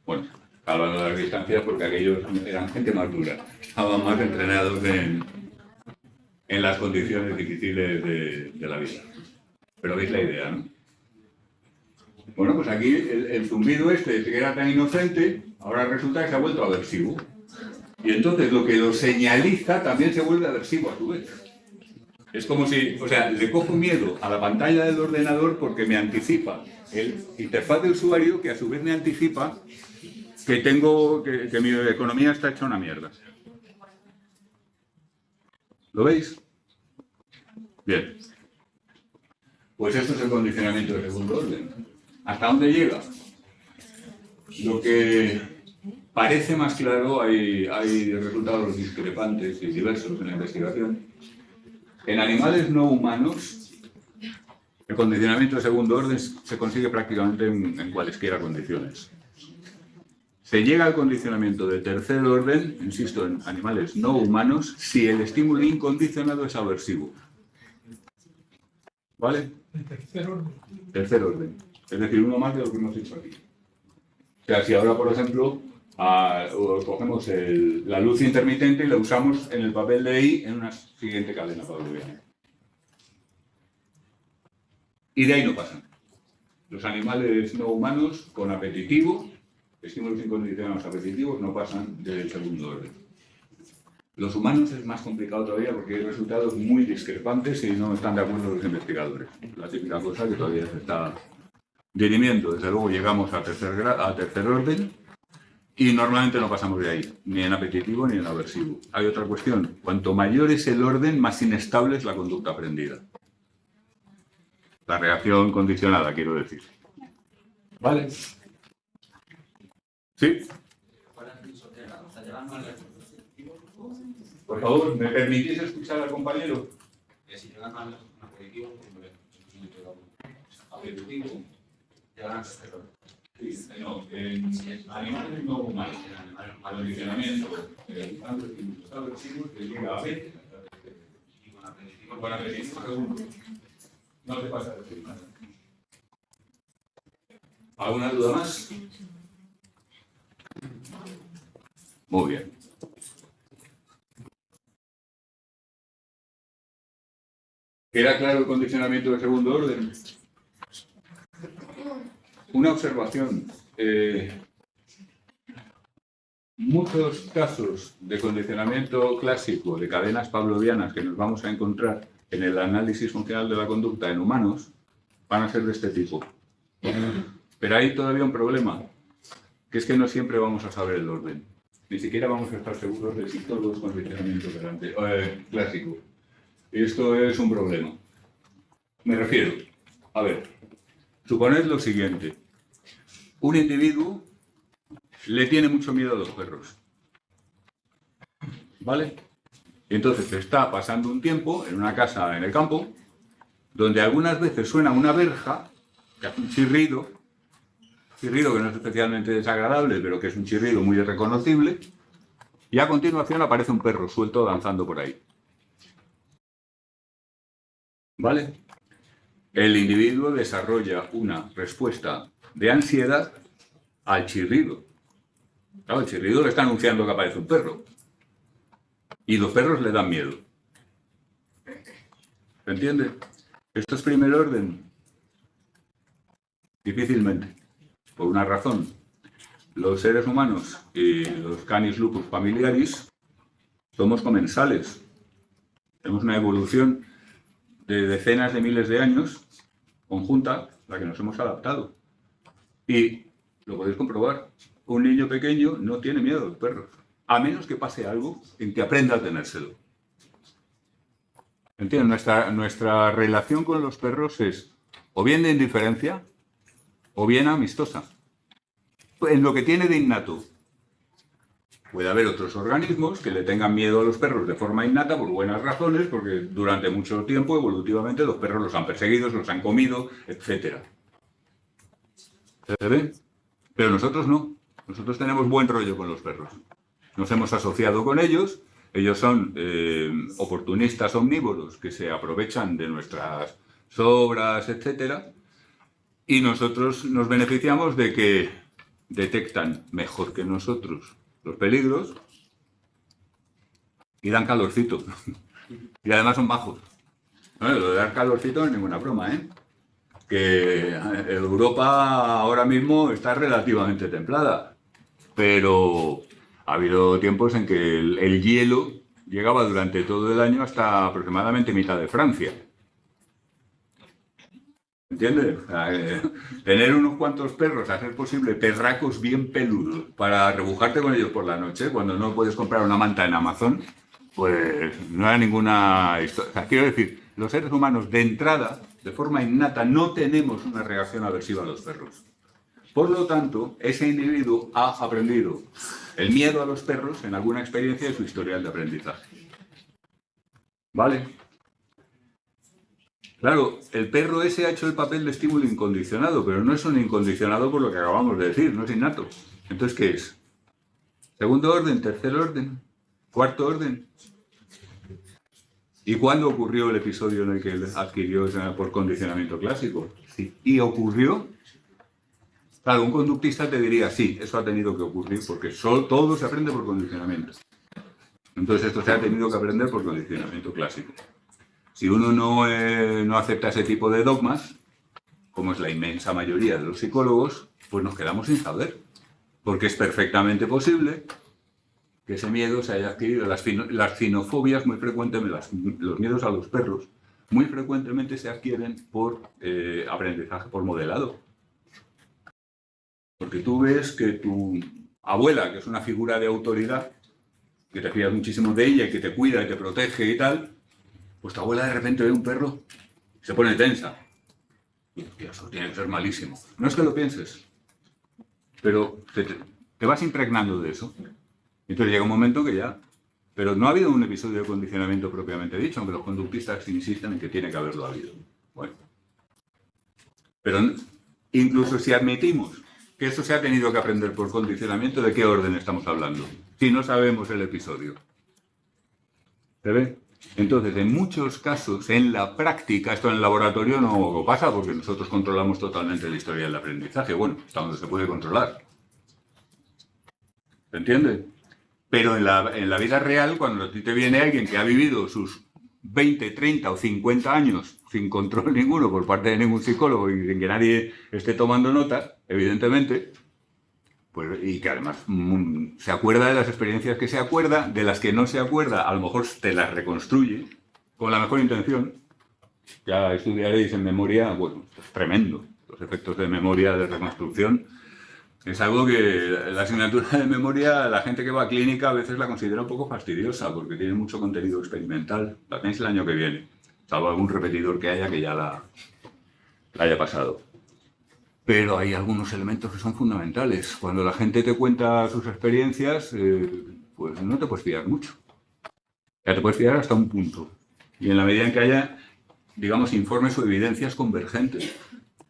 Bueno, hablando de las distancias porque aquellos eran gente más dura, estaban más entrenados en las condiciones difíciles de la vida. Pero veis la idea, ¿no? Bueno, pues aquí el zumbido este que era tan inocente, ahora resulta que se ha vuelto aversivo. Y entonces lo que lo señaliza también se vuelve aversivo a su vez. Es como si, o sea, le cojo miedo a la pantalla del ordenador porque me anticipa el interfaz de usuario que a su vez me anticipa que mi economía está hecha una mierda. ¿Lo veis? Bien. Pues esto es el condicionamiento de segundo orden. ¿Hasta dónde llega? Lo que parece más claro, hay resultados discrepantes y diversos en la investigación. En animales no humanos, el condicionamiento de segundo orden se consigue prácticamente en cualesquiera condiciones. Se llega al condicionamiento de tercer orden, insisto, en animales no humanos, si el estímulo incondicionado es aversivo. ¿Vale?
Tercer orden.
Tercer orden. Es decir, uno más de lo que hemos hecho aquí. O sea, si ahora, por ejemplo, cogemos la luz intermitente y la usamos en el papel de I en una siguiente cadena pavloviana. Y de ahí no pasan. Los animales no humanos con apetitivo, estímulos incondicionados apetitivos, no pasan del segundo orden. Los humanos es más complicado todavía porque hay resultados muy discrepantes y no están de acuerdo los investigadores. La típica cosa que todavía se está dirimiendo. Desde luego llegamos a tercer orden y normalmente no pasamos de ahí, ni en apetitivo ni en aversivo. Hay otra cuestión. Cuanto mayor es el orden, más inestable es la conducta aprendida. La reacción condicionada, quiero decir. ¿Vale? ¿Sí? Por favor, ¿me permitís escuchar al compañero?
Si llegan al apetitivo, apetitivo, llegan al tercer orden.
Sí, no, en animales no humanos, condicionamiento, tanto estímulos aversivos que llega a veces
Y con apetitivo,
con apetitivo segundo. No te pasa de decir nada. ¿Alguna duda más? Muy bien. ¿Queda claro el condicionamiento de segundo orden? Una observación. Muchos casos de condicionamiento clásico de cadenas pavlovianas que nos vamos a encontrar en el análisis funcional de la conducta en humanos van a ser de este tipo. Pero hay todavía un problema. que es que no siempre vamos a saber el orden. Ni siquiera vamos a estar seguros de si todo es condicionamiento clásico. Y esto es un problema. Me refiero, a ver, suponed lo siguiente. Un individuo le tiene mucho miedo a los perros. ¿Vale? Y entonces está pasando un tiempo en una casa en el campo, donde algunas veces suena una verja, que hace un chirrido que no es especialmente desagradable, pero que es un chirrido muy reconocible, y a continuación aparece un perro suelto danzando por ahí. ¿Vale? El individuo desarrolla una respuesta de ansiedad al chirrido. Claro, el chirrido le está anunciando que aparece un perro. Y los perros le dan miedo. ¿Se entiende? Esto es primer orden. Difícilmente. Por una razón. Los seres humanos y los canis lupus familiaris somos comensales. Tenemos una evolución de decenas de miles de años conjunta a la que nos hemos adaptado. Y lo podéis comprobar. Un niño pequeño no tiene miedo a los perros. A menos que pase algo en que aprenda a tenérselo. ¿Entiendes? Nuestra relación con los perros es o bien de indiferencia o bien amistosa. En lo que tiene de innato. Puede haber otros organismos que le tengan miedo a los perros de forma innata por buenas razones, porque durante mucho tiempo, evolutivamente, los perros los han perseguido, los han comido, etc. ¿Se ve? Pero nosotros no. Nosotros tenemos buen rollo con los perros. Nos hemos asociado con ellos. Ellos son oportunistas omnívoros que se aprovechan de nuestras sobras, etc. Y nosotros nos beneficiamos de que detectan mejor que nosotros los peligros y dan calorcito. Y además son majos. Bueno, lo de dar calorcito no es ninguna broma, ¿eh? Que Europa ahora mismo está relativamente templada, pero ha habido tiempos en que el hielo llegaba durante todo el año hasta aproximadamente mitad de Francia. ¿Entiendes? O sea, tener unos cuantos perros, a ser posible, perracos bien peludos, para rebujarte con ellos por la noche, cuando no puedes comprar una manta en Amazon, pues no era ninguna historia. O sea, quiero decir, los seres humanos de entrada, de forma innata, no tenemos una reacción aversiva a los perros. Por lo tanto, ese individuo ha aprendido el miedo a los perros en alguna experiencia de su historial de aprendizaje. ¿Vale? Claro, el perro ese ha hecho el papel de estímulo incondicionado, pero no es un incondicionado por lo que acabamos de decir, no es innato. Entonces, ¿qué es? ¿Segundo orden? ¿Tercer orden? ¿Cuarto orden? ¿Y cuándo ocurrió el episodio en el que él adquirió por condicionamiento clásico? Sí. ¿Y ocurrió? Claro, un conductista te diría, sí, eso ha tenido que ocurrir, porque todo se aprende por condicionamiento. Entonces esto se ha tenido que aprender por condicionamiento clásico. Si uno no acepta ese tipo de dogmas, como es la inmensa mayoría de los psicólogos, pues nos quedamos sin saber. Porque es perfectamente posible que ese miedo se haya adquirido. Las finofobias, muy frecuentemente, los miedos a los perros, muy frecuentemente se adquieren por aprendizaje, por modelado. Porque tú ves que tu abuela, que es una figura de autoridad, que te fías muchísimo de ella y que te cuida y te protege y tal, pues tu abuela de repente ve un perro y se pone tensa. Y eso tiene que ser malísimo. No es que lo pienses, pero te vas impregnando de eso. Y entonces llega un momento que ya... Pero no ha habido un episodio de condicionamiento propiamente dicho, aunque los conductistas insisten en que tiene que haberlo habido. Bueno. Pero incluso si admitimos que eso se ha tenido que aprender por condicionamiento, ¿de qué orden estamos hablando? Si no sabemos el episodio. ¿Se ve? Entonces, en muchos casos, en la práctica, esto en el laboratorio no pasa porque nosotros controlamos totalmente la historia del aprendizaje. Bueno, hasta donde se puede controlar. ¿Se entiende? Pero en la vida real, cuando a ti te viene alguien que ha vivido sus 20, 30 o 50 años sin control ninguno por parte de ningún psicólogo y sin que nadie esté tomando notas, evidentemente, pues, y que además se acuerda de las experiencias que se acuerda, de las que no se acuerda, a lo mejor te las reconstruye con la mejor intención. Ya estudiaréis en memoria, bueno, es tremendo, los efectos de memoria de reconstrucción, Es algo que la asignatura de memoria, la gente que va a clínica a veces la considera un poco fastidiosa porque tiene mucho contenido experimental. La tenéis el año que viene, salvo algún repetidor que haya la haya pasado. Pero hay algunos elementos que son fundamentales. Cuando la gente te cuenta sus experiencias, pues no te puedes fiar mucho. Ya te puedes fiar hasta un punto. Y en la medida en que haya, digamos, informes o evidencias convergentes.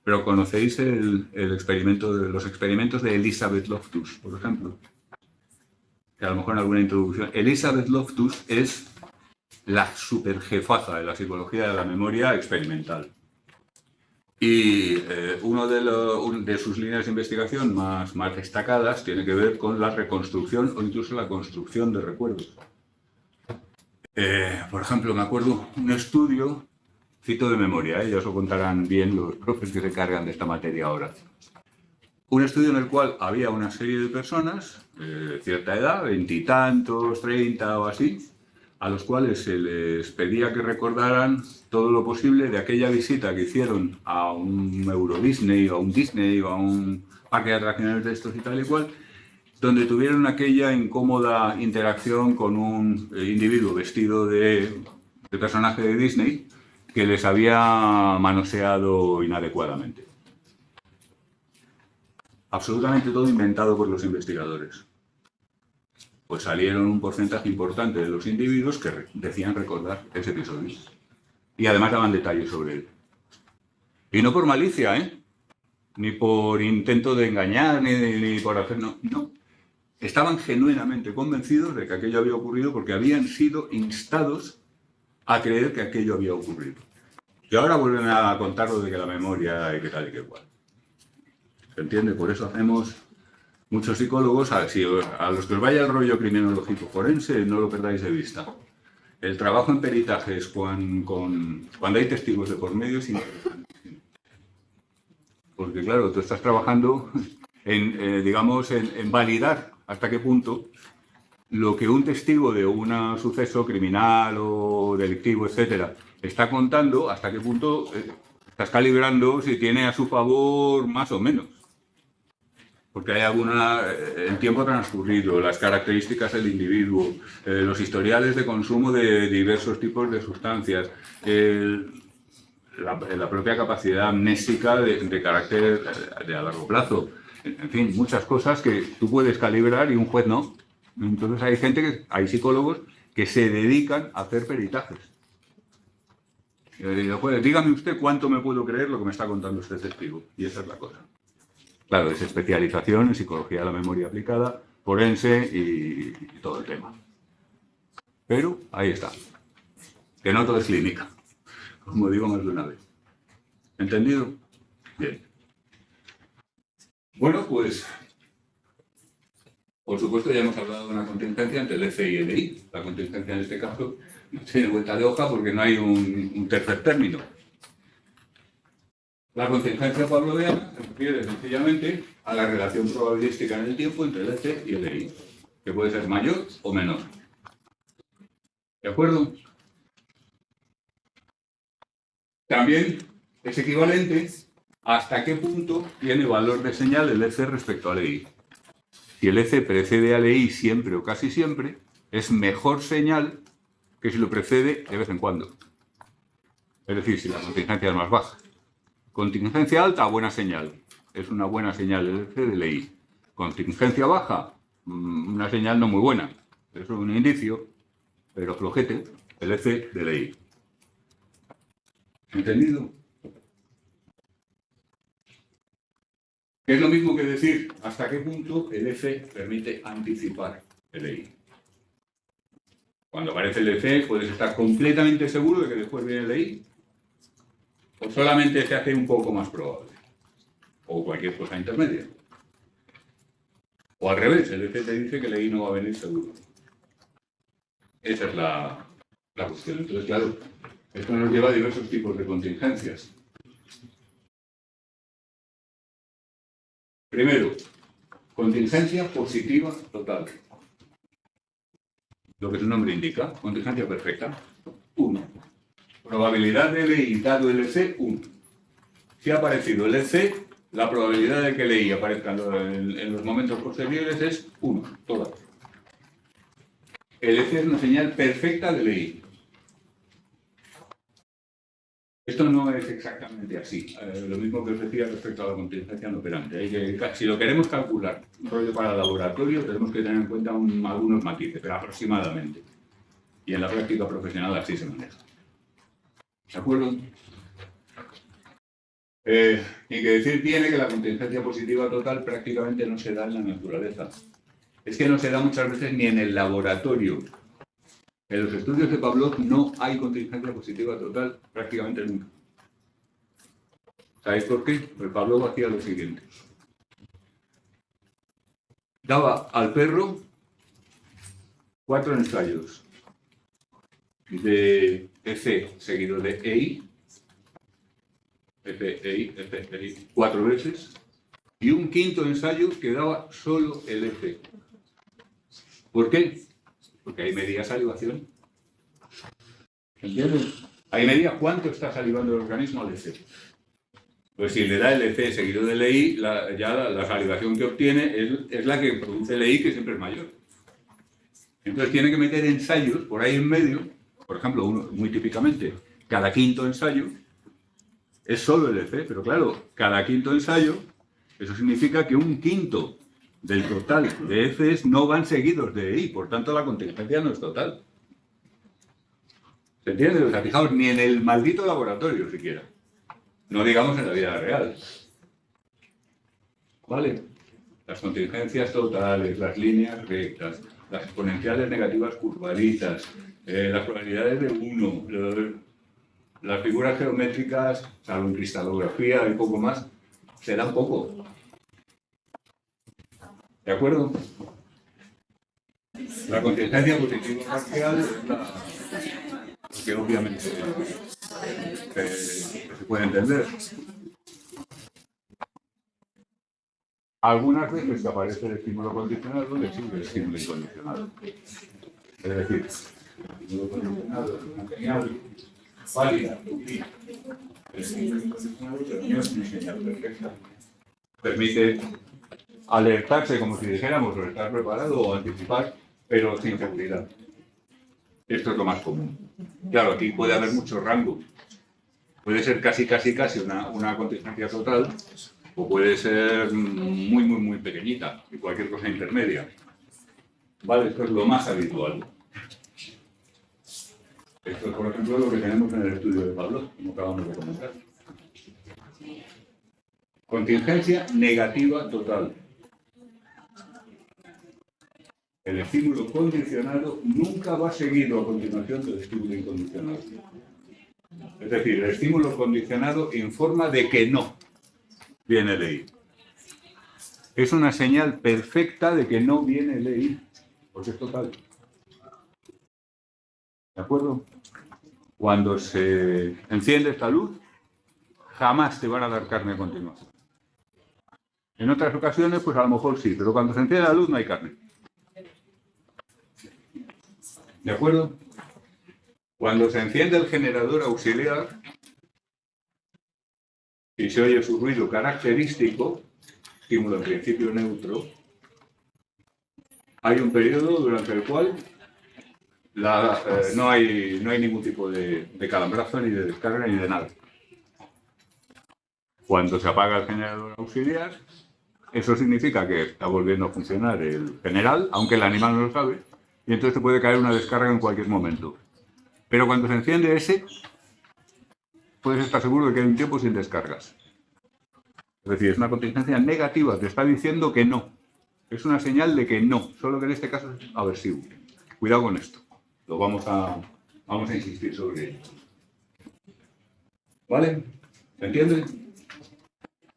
Pero conocéis los experimentos de Elizabeth Loftus, por ejemplo. Que a lo mejor en alguna introducción. Elizabeth Loftus es la superjefaza de la psicología de la memoria experimental. Y una de sus líneas de investigación más destacadas tiene que ver con la reconstrucción o incluso la construcción de recuerdos. Por ejemplo, me acuerdo un estudio, cito de memoria, ya os lo contarán bien los profes que se cargan de esta materia ahora. Un estudio en el cual había una serie de personas de cierta edad, 20 y tantos, 30 o así, a los cuales se les pedía que recordaran todo lo posible de aquella visita que hicieron a un Euro Disney o a un Disney o a un parque de atracciones de estos y tal y cual, donde tuvieron aquella incómoda interacción con un individuo vestido de personaje de Disney que les había manoseado inadecuadamente. Absolutamente todo inventado por los investigadores. Pues salieron un porcentaje importante de los individuos que decían recordar ese episodio. Y además daban detalles sobre él. Y no por malicia, ni por intento de engañar, ni por hacer... No. Estaban genuinamente convencidos de que aquello había ocurrido porque habían sido instados a creer que aquello había ocurrido. Y ahora vuelven a contarlo de que la memoria y que tal y que cual. ¿Se entiende? Por eso hacemos muchos psicólogos, a los que os vaya el rollo criminológico forense, no lo perdáis de vista. El trabajo en peritajes cuando hay testigos de por medio es interesante. Porque claro, tú estás trabajando en validar hasta qué punto lo que un testigo de un suceso criminal o delictivo, etcétera, está contando, hasta qué punto estás calibrando si tiene a su favor más o menos. Porque hay el tiempo transcurrido, las características del individuo, los historiales de consumo de diversos tipos de sustancias, la propia capacidad amnésica de carácter de a largo plazo. En fin, muchas cosas que tú puedes calibrar y un juez no. Entonces hay psicólogos que se dedican a hacer peritajes. Y le digo, juez, dígame usted cuánto me puedo creer lo que me está contando este testigo. Y esa es la cosa. Claro, es especialización en psicología de la memoria aplicada, forense y todo el tema. Pero ahí está. Que no todo es clínica, como digo más de una vez. ¿Entendido? Bien. Bueno, pues, por supuesto ya hemos hablado de una contingencia entre el EC y el EI. La contingencia en este caso no tiene vuelta de hoja porque no hay un tercer término. La contingencia pavloviana se refiere sencillamente a la relación probabilística en el tiempo entre el EC y el EI, que puede ser mayor o menor. ¿De acuerdo? También es equivalente hasta qué punto tiene valor de señal el EC respecto al EI. Si el EC precede al EI siempre o casi siempre, es mejor señal que si lo precede de vez en cuando. Es decir, si la contingencia es más baja. Contingencia alta, buena señal. Es una buena señal el EC del EI. Contingencia baja, una señal no muy buena. Es un indicio, pero flojete, el EC del EI. ¿Entendido? Es lo mismo que decir hasta qué punto el EC permite anticipar el EI. Cuando aparece el EC puedes estar completamente seguro de que después viene el EI, o solamente se hace un poco más probable, o cualquier cosa intermedia. O al revés, el EC te dice que el EI no va a venir seguro. Esa es la cuestión. Entonces, claro, esto nos lleva a diversos tipos de contingencias. Primero, contingencia positiva total. Lo que su nombre indica, contingencia perfecta. 1. Probabilidad del EI dado el EC, 1. Si ha aparecido el EC, la probabilidad de que el EI aparezca en los momentos posteriores es 1, toda. El EC es una señal perfecta del EI. Esto no es exactamente así. Lo mismo que os decía respecto a la contingencia no operante. Si lo queremos calcular, un rollo para el laboratorio, tenemos que tener en cuenta algunos matices, pero aproximadamente. Y en la práctica profesional así se maneja. ¿De acuerdo? Y que decir tiene que la contingencia positiva total prácticamente no se da en la naturaleza. Es que no se da muchas veces ni en el laboratorio. En los estudios de Pavlov no hay contingencia positiva total prácticamente nunca. ¿Sabéis por qué? Pues Pavlov hacía lo siguiente. Daba al perro 4 ensayos de EC seguido de EI, EI, 4 veces, y un quinto ensayo que daba solo el EC. ¿Por qué? Porque ahí medía salivación. ¿Entiendes? Ahí medía cuánto está salivando el organismo al EC. Pues si le da el EC seguido del EI, la salivación que obtiene es la que produce el EI, que siempre es mayor. Entonces tiene que meter ensayos por ahí en medio, por ejemplo, muy típicamente, cada quinto ensayo es solo el EC, pero claro, cada quinto ensayo, eso significa que un quinto del total de ECs no van seguidos de EI, por tanto la contingencia no es total. ¿Se entiende? O sea, fijaos, ni en el maldito laboratorio siquiera. No digamos en la vida real. ¿Vale? Las contingencias totales, las líneas rectas, las exponenciales negativas curvaditas, las probabilidades de 1, las figuras geométricas, salvo en cristalografía y poco más, se dan poco. ¿De acuerdo? La contingencia positiva parcial es la que obviamente se puede entender. Algunas veces que aparece el estímulo condicionado, le sirve el estímulo incondicionado. Es decir, el estímulo condicionado es una señal válida y el estímulo incondicionado no es una señal perfecta. Permite alertarse como si dijéramos o estar preparado o anticipar, pero sin seguridad. Esto es lo más común. Claro, aquí puede haber mucho rango. Puede ser casi una contingencia total, o puede ser muy pequeñita, y cualquier cosa intermedia. Vale, esto es lo más habitual. Esto es, por ejemplo, lo que tenemos en el estudio de Pavlov, como acabamos de comentar. Contingencia negativa total. El estímulo condicionado nunca va seguido a continuación del estímulo incondicionado. Es decir, el estímulo condicionado informa de que no viene el EI. Es una señal perfecta de que no viene el EI, porque es total. ¿De acuerdo? Cuando se enciende esta luz, jamás te van a dar carne a continuación. En otras ocasiones, pues a lo mejor sí, pero cuando se enciende la luz no hay carne. ¿De acuerdo? Cuando se enciende el generador auxiliar y se oye su ruido característico, estímulo en principio neutro, hay un periodo durante el cual no hay ningún tipo de calambrazo, ni de descarga, ni de nada. Cuando se apaga el generador auxiliar, eso significa que está volviendo a funcionar el general, aunque el animal no lo sabe, y entonces te puede caer una descarga en cualquier momento. Pero cuando se enciende ese, puedes estar seguro de que hay un tiempo sin descargas. Es decir, es una contingencia negativa, te está diciendo que no. Es una señal de que no, solo que en este caso es aversivo. Cuidado con esto. Vamos a insistir sobre ello. ¿Vale? ¿Se entiende?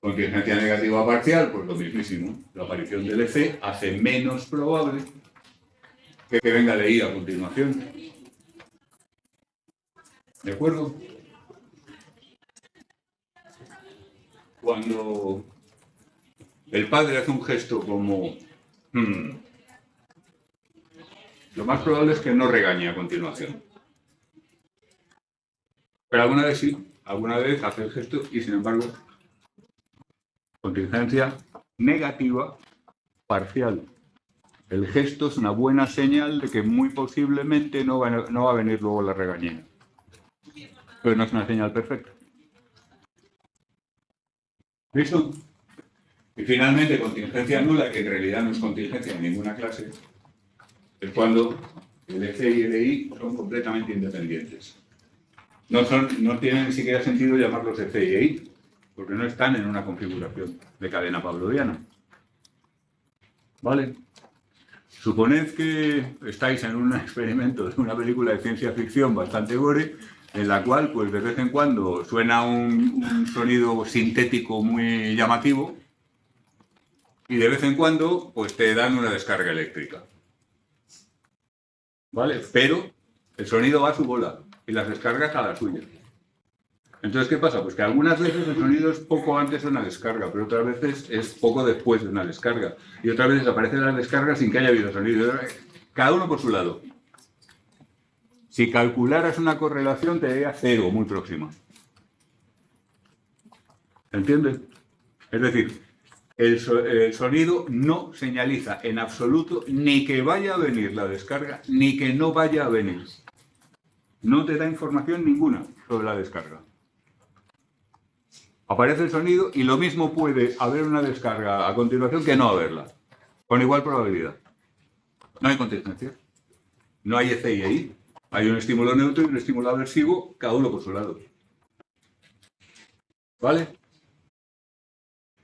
Contingencia negativa parcial, pues lo mismísimo. La aparición del EC hace menos probable que venga el EI a continuación. ¿De acuerdo? Cuando el padre hace un gesto como lo más probable es que no regañe a continuación. Pero alguna vez sí, alguna vez hace el gesto y sin embargo Contingencia negativa parcial. El gesto es una buena señal de que muy posiblemente no va a venir luego la regañina. Pero no es una señal perfecta. ¿Listo? Y finalmente, contingencia nula, que en realidad no es contingencia en ninguna clase, es cuando el F y el I son completamente independientes. No tiene ni siquiera sentido llamarlos F y I, porque no están en una configuración de cadena pavloviana. ¿Vale? Suponed que estáis en un experimento de una película de ciencia ficción bastante gore, en la cual, pues de vez en cuando suena un sonido sintético muy llamativo y de vez en cuando, pues te dan una descarga eléctrica. ¿Vale? Pero el sonido va a su bola y las descargas a la suya. Entonces, ¿qué pasa? Pues que algunas veces el sonido es poco antes de una descarga, pero otras veces es poco después de una descarga. Y otras veces aparecen las descargas sin que haya habido sonido. Cada uno por su lado. Si calcularas una correlación, te daría 0, muy próxima. ¿Entiendes? Es decir, el sonido no señaliza en absoluto ni que vaya a venir la descarga, ni que no vaya a venir. No te da información ninguna sobre la descarga. Aparece el sonido y lo mismo puede haber una descarga a continuación que no haberla, con igual probabilidad. No hay contingencia. No hay F y I. Hay un estímulo neutro y un estímulo aversivo, cada uno por su lado. ¿Vale?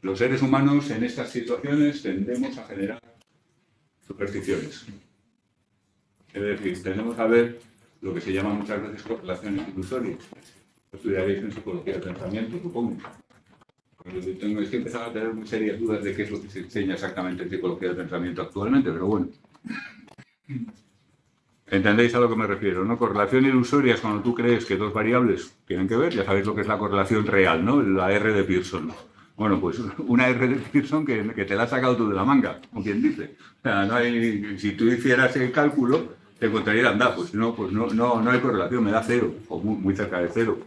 Los seres humanos en estas situaciones tendemos a generar supersticiones. Es decir, tendemos a ver lo que se llama muchas veces correlaciones ilusorias. Estudiaréis en psicología del pensamiento, supongo. Estoy empezando a tener muy serias dudas de qué es lo que se enseña exactamente en psicología del pensamiento actualmente, pero bueno. ¿Entendéis a lo que me refiero? ¿No? Correlación ilusoria es cuando tú crees que dos variables tienen que ver, ya sabéis lo que es la correlación real, ¿no? La R de Pearson. Bueno, pues una R de Pearson que te la has sacado tú de la manga, como quien dice. O sea, no hay, si tú hicieras el cálculo, te encontrarías, anda, pues no hay correlación, me da 0, o muy cerca de 0.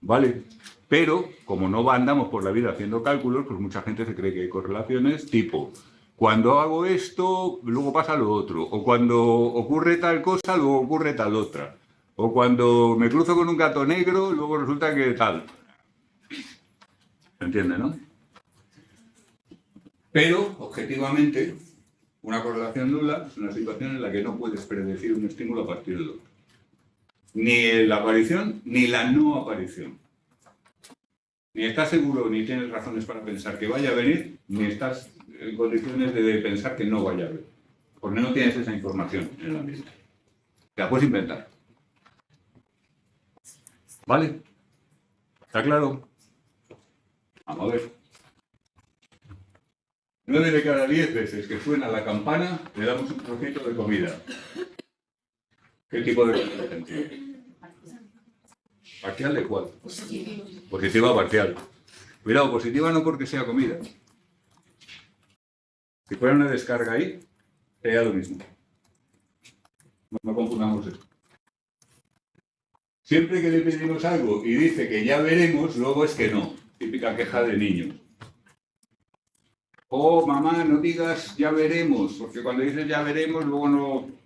¿Vale? Pero, como no andamos por la vida haciendo cálculos, pues mucha gente se cree que hay correlaciones tipo, cuando hago esto, luego pasa lo otro, o cuando ocurre tal cosa, luego ocurre tal otra, o cuando me cruzo con un gato negro, luego resulta que tal. ¿Se entiende, no? Pero, objetivamente, una correlación nula es una situación en la que no puedes predecir un estímulo a partir del otro. Ni la aparición, ni la no aparición. Ni estás seguro, ni tienes razones para pensar que vaya a venir, ni estás en condiciones de pensar que no vaya a venir. Porque no tienes esa información en el ambiente. Te la puedes inventar. ¿Vale? ¿Está claro? Vamos a ver. 9 de cada 10 veces que suena la campana, le damos un trocito de comida. ¿Qué tipo de comida? ¿Parcial de cuál? Positiva o parcial. Cuidado, positiva no porque sea comida. Si fuera una descarga ahí, sería lo mismo. No confundamos esto. Siempre que le pedimos algo y dice que ya veremos, luego es que no. Típica queja de niños. Oh, mamá, no digas ya veremos, porque cuando dices ya veremos, luego no...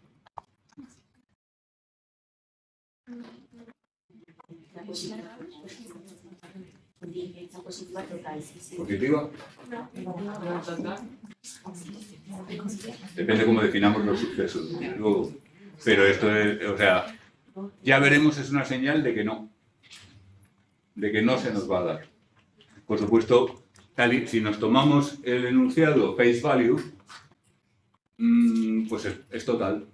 ¿Positiva? Depende cómo definamos los sucesos. Luego, pero esto es, o sea, ya veremos es una señal de que no se nos va a dar. Por supuesto, si nos tomamos el enunciado face value, pues es total.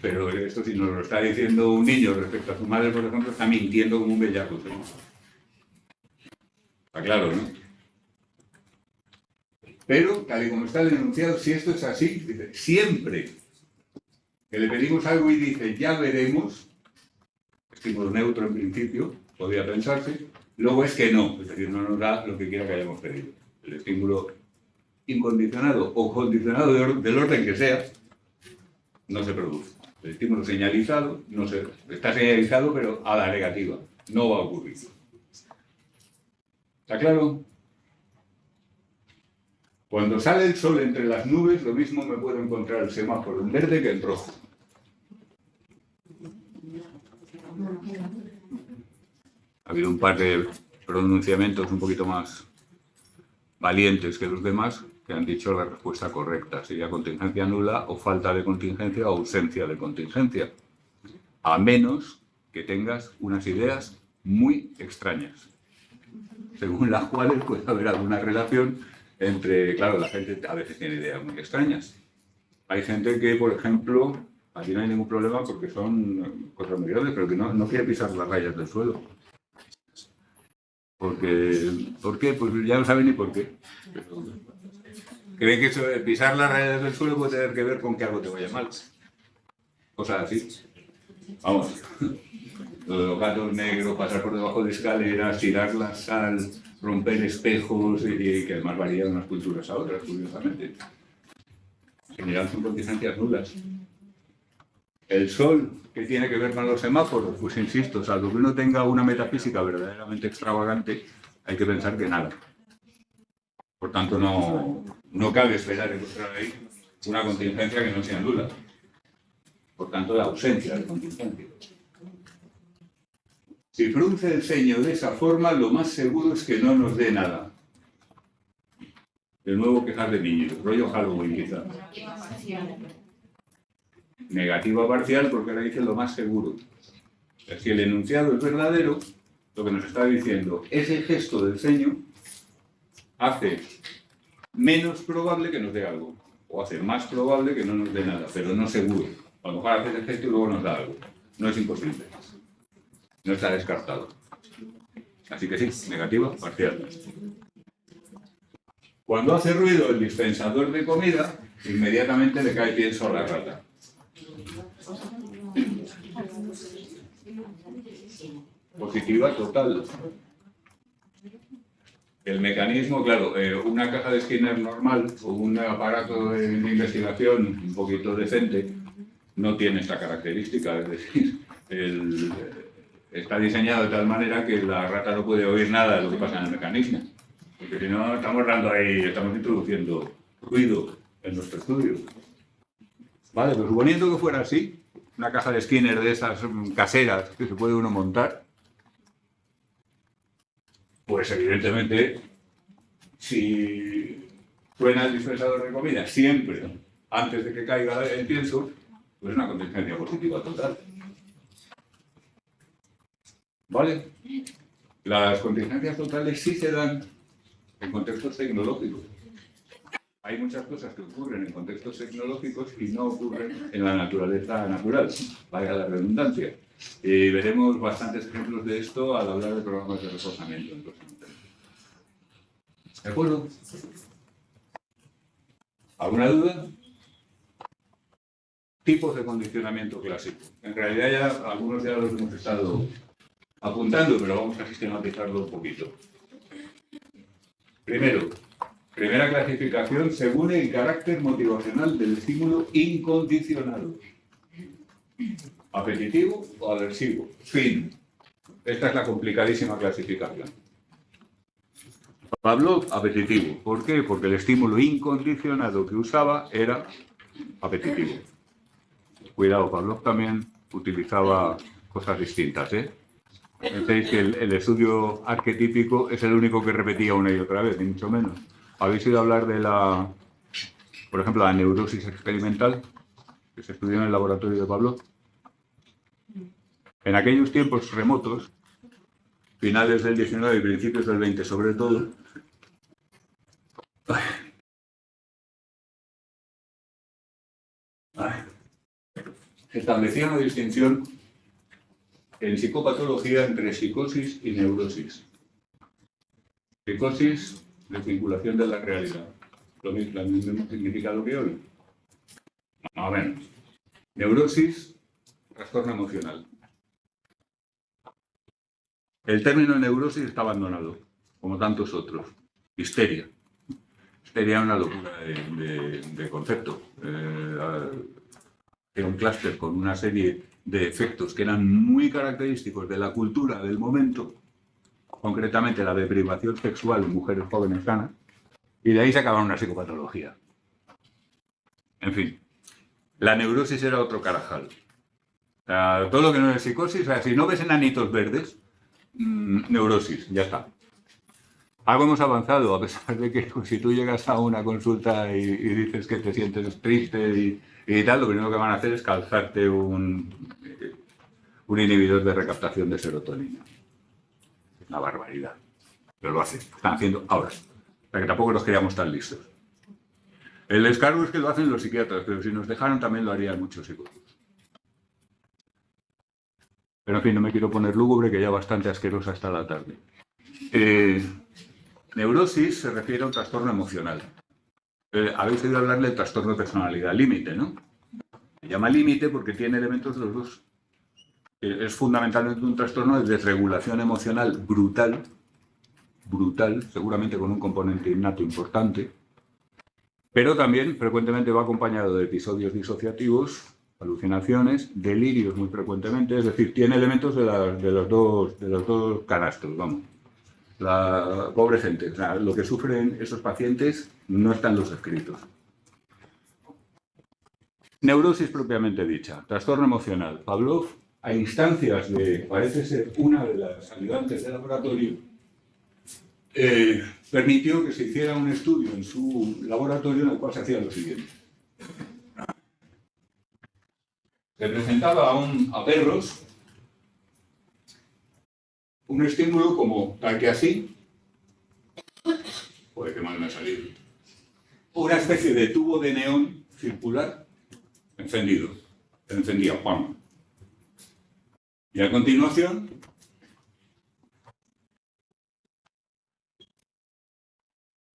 Pero esto, si nos lo está diciendo un niño respecto a su madre, por ejemplo, está mintiendo como un bellaco. Está claro, ¿no? Pero, tal y como está el enunciado, si esto es así, dice, siempre que le pedimos algo y dice ya veremos, estímulo neutro en principio, podría pensarse, luego es que no, es decir, no nos da lo que quiera que hayamos pedido. El estímulo incondicionado o condicionado del orden que sea, no se produce. El estímulo señalizado, está señalizado, pero a la negativa, no va a ocurrir. ¿Está claro? Cuando sale el sol entre las nubes, lo mismo me puedo encontrar el semáforo en verde que en rojo. Ha habido un par de pronunciamientos un poquito más valientes que los demás que han dicho la respuesta correcta. Sería contingencia nula o falta de contingencia o ausencia de contingencia. A menos que tengas unas ideas muy extrañas, según las cuales puede haber alguna relación entre, claro, la gente a veces tiene ideas muy extrañas. Hay gente que, por ejemplo, aquí no hay ningún problema porque son cosas muy grandes, pero que no quiere pisar las rayas del suelo. Porque, ¿por qué? Pues ya no saben ni por qué. Pero creen que eso de pisar las rayas del suelo puede tener que ver con que algo te vaya mal. Cosas así. Vamos. Lo de los gatos negros, pasar por debajo de escaleras, tirar la sal, romper espejos y que además varían unas culturas a otras, curiosamente. En general son contingencias nulas. El sol, ¿qué tiene que ver con los semáforos? Pues insisto, salvo que uno tenga una metafísica verdaderamente extravagante, hay que pensar que nada. Por tanto, no cabe esperar encontrar ahí una contingencia que no sea nula. Por tanto, la ausencia de contingencia. Si frunce el ceño de esa forma, lo más seguro es que no nos dé nada. De nuevo, quejas de niños, rollo Halloween quizá. Negativa parcial, porque ahora dice lo más seguro. Si el enunciado es verdadero, lo que nos está diciendo, ese gesto del ceño hace menos probable que nos dé algo, o hace más probable que no nos dé nada, pero no seguro. A lo mejor hace el gesto y luego nos da algo. No es imposible. No está descartado. Así que sí, negativa parcial. Cuando hace ruido el dispensador de comida, inmediatamente le cae pienso a la rata. Positiva total. El mecanismo, claro, una caja de Skinner normal o un aparato de investigación un poquito decente no tiene esta característica, es decir, está diseñado de tal manera que la rata no puede oír nada de lo que pasa en el mecanismo, porque si no estamos introduciendo ruido en nuestro estudio. Vale, pues suponiendo que fuera así, una caja de Skinner de esas caseras que se puede uno montar, pues evidentemente, si suena el dispensador de comida siempre antes de que caiga el pienso, pues es una contingencia positiva total. ¿Vale? Las contingencias totales sí se dan en contextos tecnológicos. Hay muchas cosas que ocurren en contextos tecnológicos y no ocurren en la naturaleza natural, valga la redundancia. Y veremos bastantes ejemplos de esto al hablar de programas de reforzamiento. ¿De acuerdo? ¿Alguna duda? Tipos de condicionamiento clásico. En realidad ya algunos ya los hemos estado apuntando, pero vamos a sistematizarlo un poquito. Primero, primera clasificación según el carácter motivacional del estímulo incondicionado. Apetitivo o aversivo. Fin. Esta es la complicadísima clasificación. Pavlov, apetitivo. ¿Por qué? Porque el estímulo incondicionado que usaba era apetitivo. Cuidado, Pavlov también utilizaba cosas distintas, ¿eh? Penséis que el estudio arquetípico es el único que repetía una y otra vez, ni mucho menos. ¿Habéis oído hablar de por ejemplo, la neurosis experimental que se estudió en el laboratorio de Pavlov? En aquellos tiempos remotos, finales del 19 y principios del 20 sobre todo, se establecía una distinción en psicopatología entre psicosis y neurosis. Psicosis, desvinculación de la realidad. Lo mismo significado que hoy. A ver, neurosis, trastorno emocional. El término neurosis está abandonado, como tantos otros. Histeria. Histeria es una locura de concepto. Era un clúster con una serie de efectos que eran muy característicos de la cultura del momento, concretamente la deprivación sexual en mujeres jóvenes sanas, Y de ahí se acaba una psicopatología. En fin, la neurosis era otro carajal. O sea, todo lo que no es psicosis, o sea, si no ves enanitos verdes, neurosis, ya está. Algo hemos avanzado, a pesar de que pues, si tú llegas a una consulta y dices que te sientes triste y tal, lo primero que van a hacer es calzarte un inhibidor de recaptación de serotonina. Es una barbaridad. Pero lo hacen, lo están haciendo ahora. O sea que tampoco nos creamos tan listos. El descargo es que lo hacen los psiquiatras, pero si nos dejaran también lo harían muchos psicólogos. Pero en fin, no me quiero poner lúgubre, que ya bastante asquerosa está la tarde. Neurosis se refiere a un trastorno emocional. Habéis oído hablar del trastorno de personalidad límite, ¿no? Se llama límite porque tiene elementos de los dos. Es fundamentalmente un trastorno de desregulación emocional brutal, seguramente con un componente innato importante, pero también frecuentemente va acompañado de episodios disociativos, alucinaciones, delirios muy frecuentemente, es decir, tiene elementos de los dos canastos, vamos. La pobre gente, o sea, lo que sufren esos pacientes no está en los escritos. Neurosis propiamente dicha, trastorno emocional. Pavlov, a instancias de, parece ser, una de las ayudantes de laboratorio, permitió que se hiciera un estudio en su laboratorio en el cual se hacía lo siguiente. Se presentaba a perros un estímulo como tal que así, joder, qué mal me ha salido, una especie de tubo de neón circular encendido, se encendía, ¡pam! Y a continuación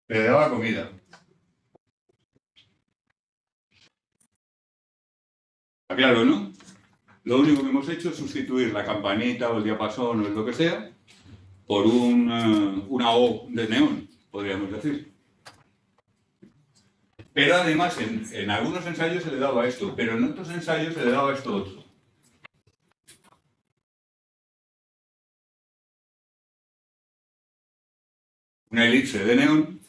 le daba comida. Está claro, ¿no? Lo único que hemos hecho es sustituir la campanita o el diapasón o lo que sea por una O de neón, podríamos decir. Pero además en algunos ensayos se le daba esto, pero en otros ensayos se le daba esto otro. Una elipse de neón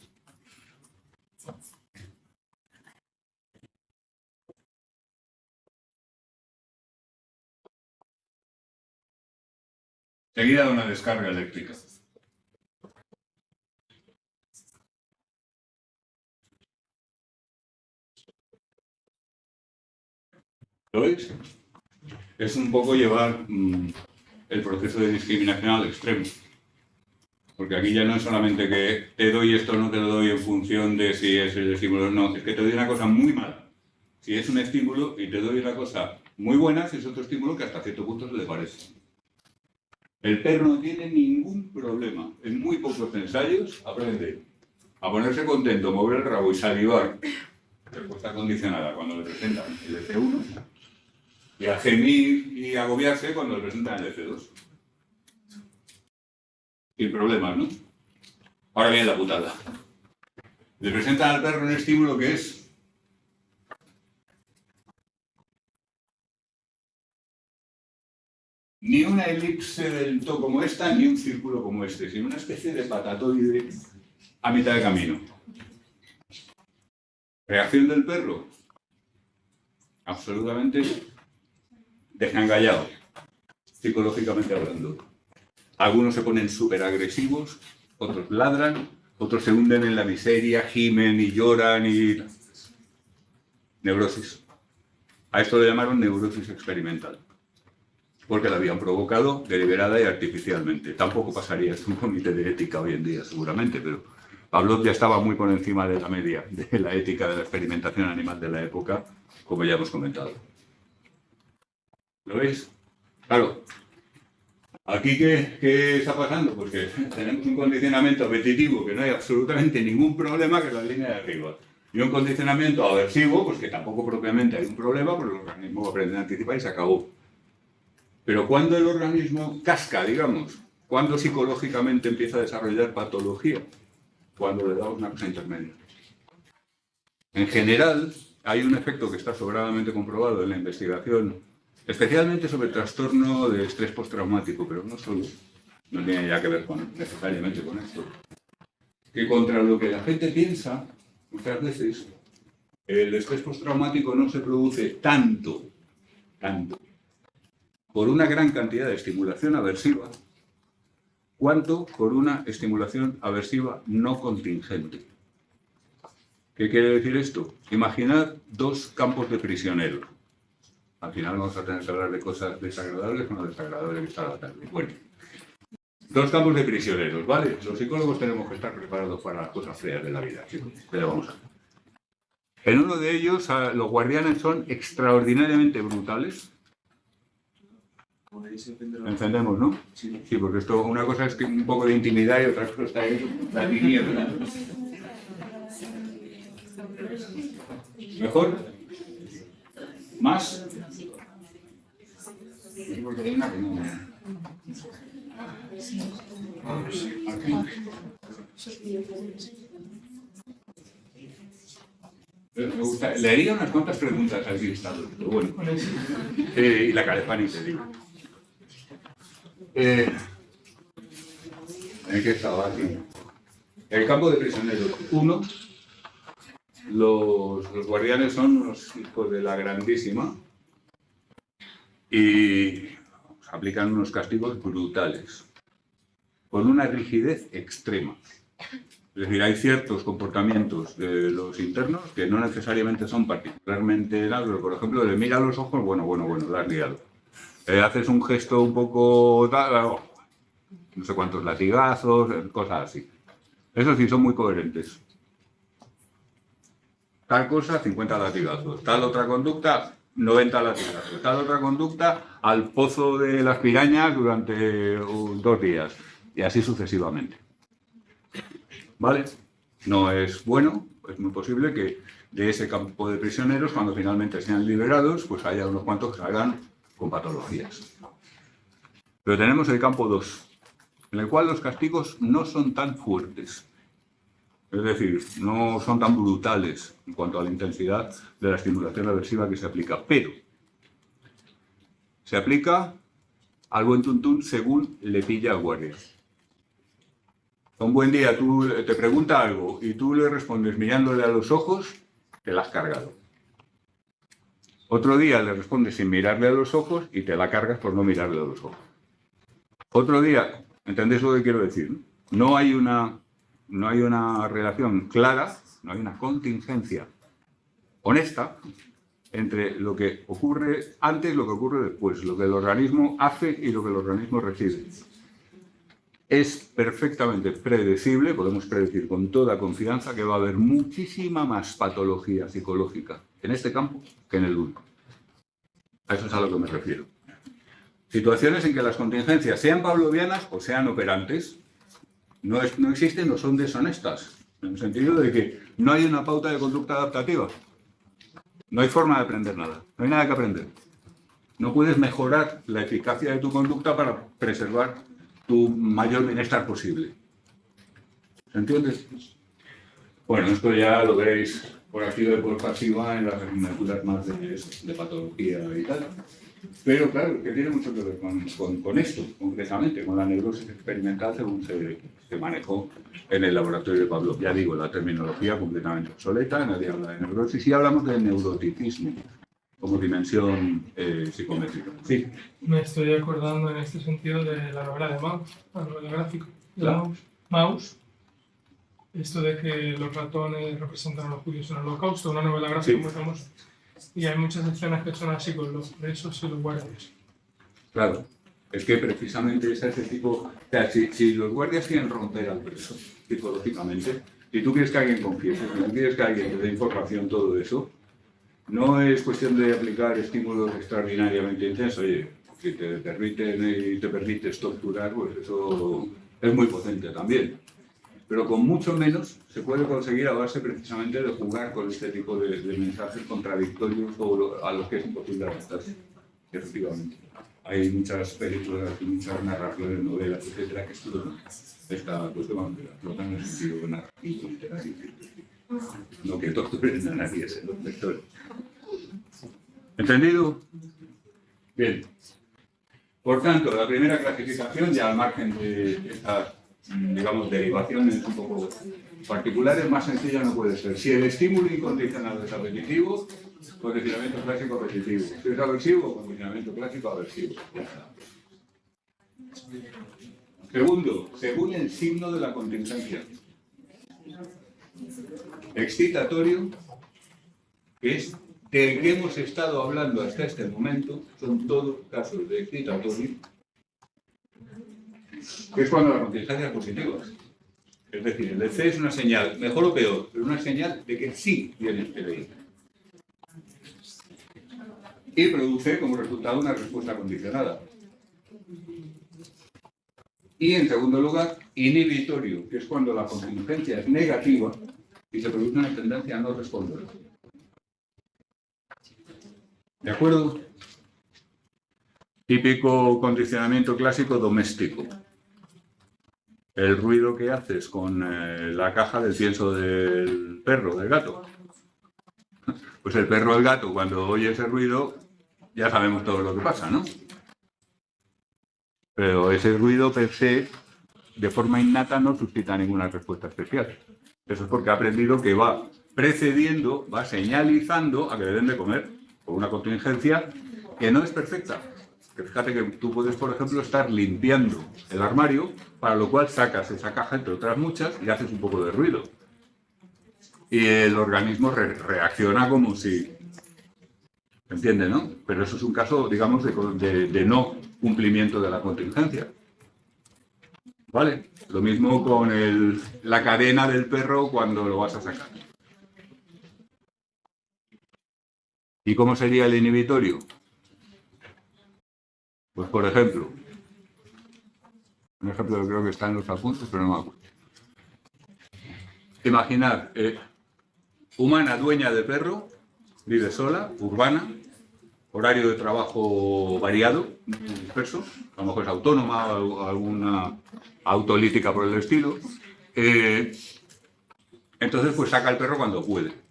seguida de una descarga eléctrica. ¿Lo veis? Es un poco llevar el proceso de discriminación al extremo. Porque aquí ya no es solamente que te doy esto o no te lo doy en función de si es el estímulo o no, es que te doy una cosa muy mala. Si es un estímulo y te doy una cosa muy buena, si es otro estímulo que hasta cierto punto se le parece. El perro no tiene ningún problema. En muy pocos ensayos aprende a ponerse contento, mover el rabo y salivar, respuesta condicionada cuando le presentan el F1, y a gemir y agobiarse cuando le presentan el F2. Sin problemas, ¿no? Ahora viene la putada. Le presentan al perro un estímulo que es ni una elipse del todo como esta, ni un círculo como este, sino una especie de patatoide a mitad de camino. Reacción del perro. Absolutamente desengallado, psicológicamente hablando. Algunos se ponen súper agresivos, otros ladran, otros se hunden en la miseria, gimen y lloran y... Neurosis. A esto le llamaron neurosis experimental, porque la habían provocado deliberada y artificialmente. Tampoco pasaría esto un comité de ética hoy en día, seguramente, pero Pavlov ya estaba muy por encima de la media de la ética de la experimentación animal de la época, como ya hemos comentado. ¿Lo veis? Claro. ¿Aquí qué está pasando? Pues que tenemos un condicionamiento apetitivo que no hay absolutamente ningún problema, que es la línea de arriba. Y un condicionamiento aversivo, pues que tampoco propiamente hay un problema, porque el organismo aprende a anticipar y se acabó. Pero cuando el organismo casca, digamos, cuando psicológicamente empieza a desarrollar patología, cuando le damos una cosa intermedia. En general, hay un efecto que está sobradamente comprobado en la investigación, especialmente sobre el trastorno de estrés postraumático, pero no solo, no tiene ya que ver necesariamente con esto. que contra lo que la gente piensa, muchas veces, el estrés postraumático no se produce tanto, por una gran cantidad de estimulación aversiva, cuanto por una estimulación aversiva no contingente. ¿Qué quiere decir esto? Imaginad dos campos de prisioneros. Al final vamos a tener que hablar de cosas desagradables con lo desagradable que está la tarde. Bueno, dos campos de prisioneros, ¿vale? Los psicólogos tenemos que estar preparados para las cosas feas de la vida, chicos. Pero vamos a ver. En uno de ellos, los guardianes son extraordinariamente brutales. Encendemos, ¿no? Sí, porque esto, una cosa es que un poco de intimidad y otra cosa es la tiniebla. ¿Mejor? ¿Más? Me gusta. Le haría unas cuantas preguntas al listado. Bueno, y la Calefani te digo. ¿En qué estaba aquí? El campo de prisioneros 1. Los guardianes son unos hijos de la grandísima y aplican unos castigos brutales, con una rigidez extrema. Es decir, hay ciertos comportamientos de los internos que no necesariamente son particularmente largos. Por ejemplo, le mira a los ojos, bueno, la has liado. Haces un gesto un poco... no sé cuántos latigazos, cosas así. Eso sí, son muy coherentes. Tal cosa, 50 latigazos. Tal otra conducta, 90 latigazos. Tal otra conducta, al pozo de las pirañas durante 2 días. Y así sucesivamente. ¿Vale? No es bueno, es muy posible que de ese campo de prisioneros, cuando finalmente sean liberados, pues haya unos cuantos que salgan con patologías. Pero tenemos el campo 2, en el cual los castigos no son tan fuertes. Es decir, no son tan brutales en cuanto a la intensidad de la estimulación aversiva que se aplica, pero se aplica al buen tuntún según le pilla al guardia. Un buen día tú te pregunta algo y tú le respondes mirándole a los ojos, te la has cargado. Otro día le respondes sin mirarle a los ojos y te la cargas por no mirarle a los ojos. Otro día, ¿entendéis lo que quiero decir? No hay una relación clara, no hay una contingencia honesta entre lo que ocurre antes y lo que ocurre después, lo que el organismo hace y lo que el organismo recibe. Es perfectamente predecible, podemos predecir con toda confianza que va a haber muchísima más patología psicológica en este campo que en el 1. A eso es a lo que me refiero. Situaciones en que las contingencias sean pavlovianas o sean operantes, no existen o son deshonestas, en el sentido de que no hay una pauta de conducta adaptativa. No hay forma de aprender nada, no hay nada que aprender. No puedes mejorar la eficacia de tu conducta para preservar tu mayor bienestar posible. ¿Se entiende? Bueno, esto ya lo veréis por activa y por pasiva en las asignaturas más de patología y tal. Pero claro, que tiene mucho que ver con esto, concretamente, con la neurosis experimental según se manejó en el laboratorio de Pavlov. Ya digo, la terminología completamente obsoleta, nadie habla de neurosis y hablamos de neuroticismo como dimensión psicométrica. Sí.
Me estoy acordando en este sentido de la novela de Maus, la novela gráfica de Maus. Esto de que los ratones representan a los judíos en el Holocausto, una novela gráfica muy famosa. Y hay muchas escenas que son así con los presos y los guardias.
Claro, es que precisamente es ese tipo... O sea, si los guardias quieren romper al preso psicológicamente, si tú quieres que alguien confiese, si tú quieres que alguien te dé información, todo eso, no es cuestión de aplicar estímulos extraordinariamente intensos. Oye, si te permites torturar, pues eso es muy potente también. Pero con mucho menos se puede conseguir a base precisamente de jugar con este tipo de mensajes contradictorios o a los que es imposible adaptarse. Efectivamente. Hay muchas películas y muchas narraciones, novelas, etcétera, que estudian esta cuestión de la flota en el sentido narrativo, literario. No que torturen a nadie, es los lectores. ¿Entendido? Bien. Por tanto, la primera clasificación, ya al margen de estas digamos, derivaciones un poco particulares, más sencilla no puede ser. Si el estímulo incondicionado es apetitivo, condicionamiento clásico apetitivo. Si es aversivo, condicionamiento clásico aversivo. Ya está. Segundo, según el signo de la contingencia. Excitatorio, que es del que hemos estado hablando hasta este momento, son todos casos de excitatorio, que es cuando la contingencia es positiva. Es decir, el DC es una señal, mejor o peor, pero una señal de que sí viene el PDI. Y produce como resultado una respuesta condicionada. Y en segundo lugar, inhibitorio, que es cuando la contingencia es negativa y se produce una tendencia a no responder. ¿De acuerdo? Típico condicionamiento clásico doméstico. El ruido que haces con la caja del pienso del perro, del gato. Pues el perro o el gato, cuando oye ese ruido, ya sabemos todo lo que pasa, ¿no? Pero ese ruido per se, de forma innata, no suscita ninguna respuesta especial. Eso es porque ha aprendido que va precediendo, va señalizando a que le den de comer por una contingencia que no es perfecta. Que fíjate que tú puedes, por ejemplo, estar limpiando el armario, para lo cual sacas esa caja, entre otras muchas, y haces un poco de ruido. Y el organismo reacciona como si... ¿Entiende, no? Pero eso es un caso, digamos, de no cumplimiento de la contingencia. ¿Vale? Lo mismo con la cadena del perro cuando lo vas a sacar. ¿Y cómo sería el inhibitorio? Pues, por ejemplo, un ejemplo que creo que está en los apuntes, pero no me acuerdo. Imaginar, humana dueña de perro, vive sola, urbana, horario de trabajo variado, disperso, a lo mejor es autónoma o alguna autolítica por el estilo. Entonces, pues saca el perro cuando puede.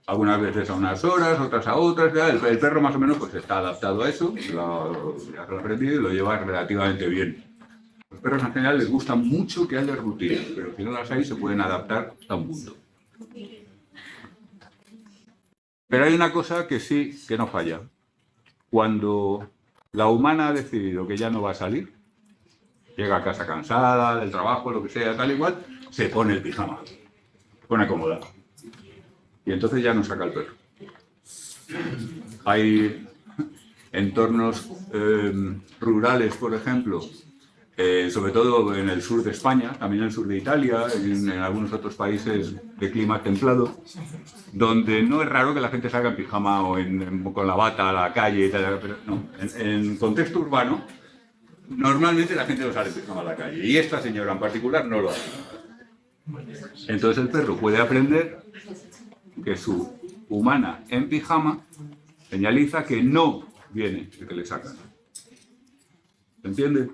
Algunas veces a unas horas, otras a otras. Ya, el perro más o menos pues está adaptado a eso, ya se lo ha aprendido y lo lleva relativamente bien. Los perros en general les gusta mucho que haya rutinas, pero si no las hay se pueden adaptar a un punto. Pero hay una cosa que sí, que no falla. Cuando la humana ha decidido que ya no va a salir, llega a casa cansada, del trabajo, lo que sea, tal y cual, se pone el pijama, se pone cómoda. Y entonces ya no saca el perro. Hay entornos rurales, por ejemplo, sobre todo en el sur de España, también en el sur de Italia, en algunos otros países de clima templado, donde no es raro que la gente salga en pijama o con la bata a la calle, pero no, en contexto urbano, normalmente la gente no sale en pijama a la calle, y esta señora en particular no lo hace. Entonces el perro puede aprender que su humana en pijama señaliza que no viene el que le sacan. ¿Se entiende?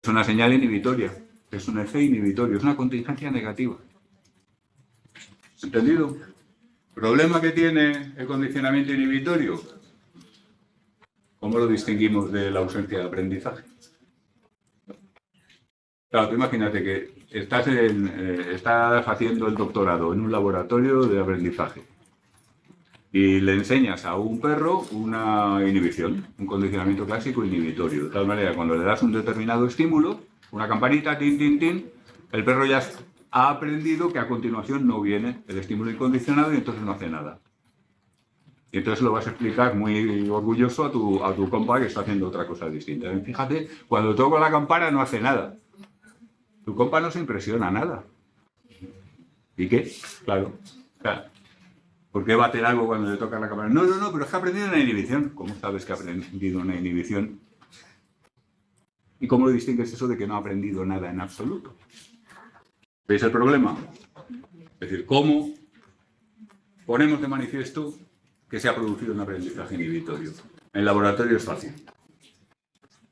Es una señal inhibitoria, es un efecto inhibitorio, es una contingencia negativa. ¿Entendido? ¿Problema que tiene el condicionamiento inhibitorio? ¿Cómo lo distinguimos de la ausencia de aprendizaje? Claro, tú imagínate que estás haciendo el doctorado en un laboratorio de aprendizaje y le enseñas a un perro una inhibición, un condicionamiento clásico inhibitorio. De tal manera, cuando le das un determinado estímulo, una campanita, tin, tin, tin, el perro ya ha aprendido que a continuación no viene el estímulo incondicionado y entonces no hace nada. Y entonces lo vas a explicar muy orgulloso a tu compa que está haciendo otra cosa distinta. Y fíjate, cuando toco la campana no hace nada. Tu compa no se impresiona nada. ¿Y qué? Claro. ¿Por qué bater algo cuando le toca la campana? No, pero es que ha aprendido una inhibición. ¿Cómo sabes que ha aprendido una inhibición? ¿Y cómo lo distingues eso de que no ha aprendido nada en absoluto? ¿Veis el problema? Es decir, ¿cómo ponemos de manifiesto que se ha producido un aprendizaje inhibitorio? En el laboratorio es fácil.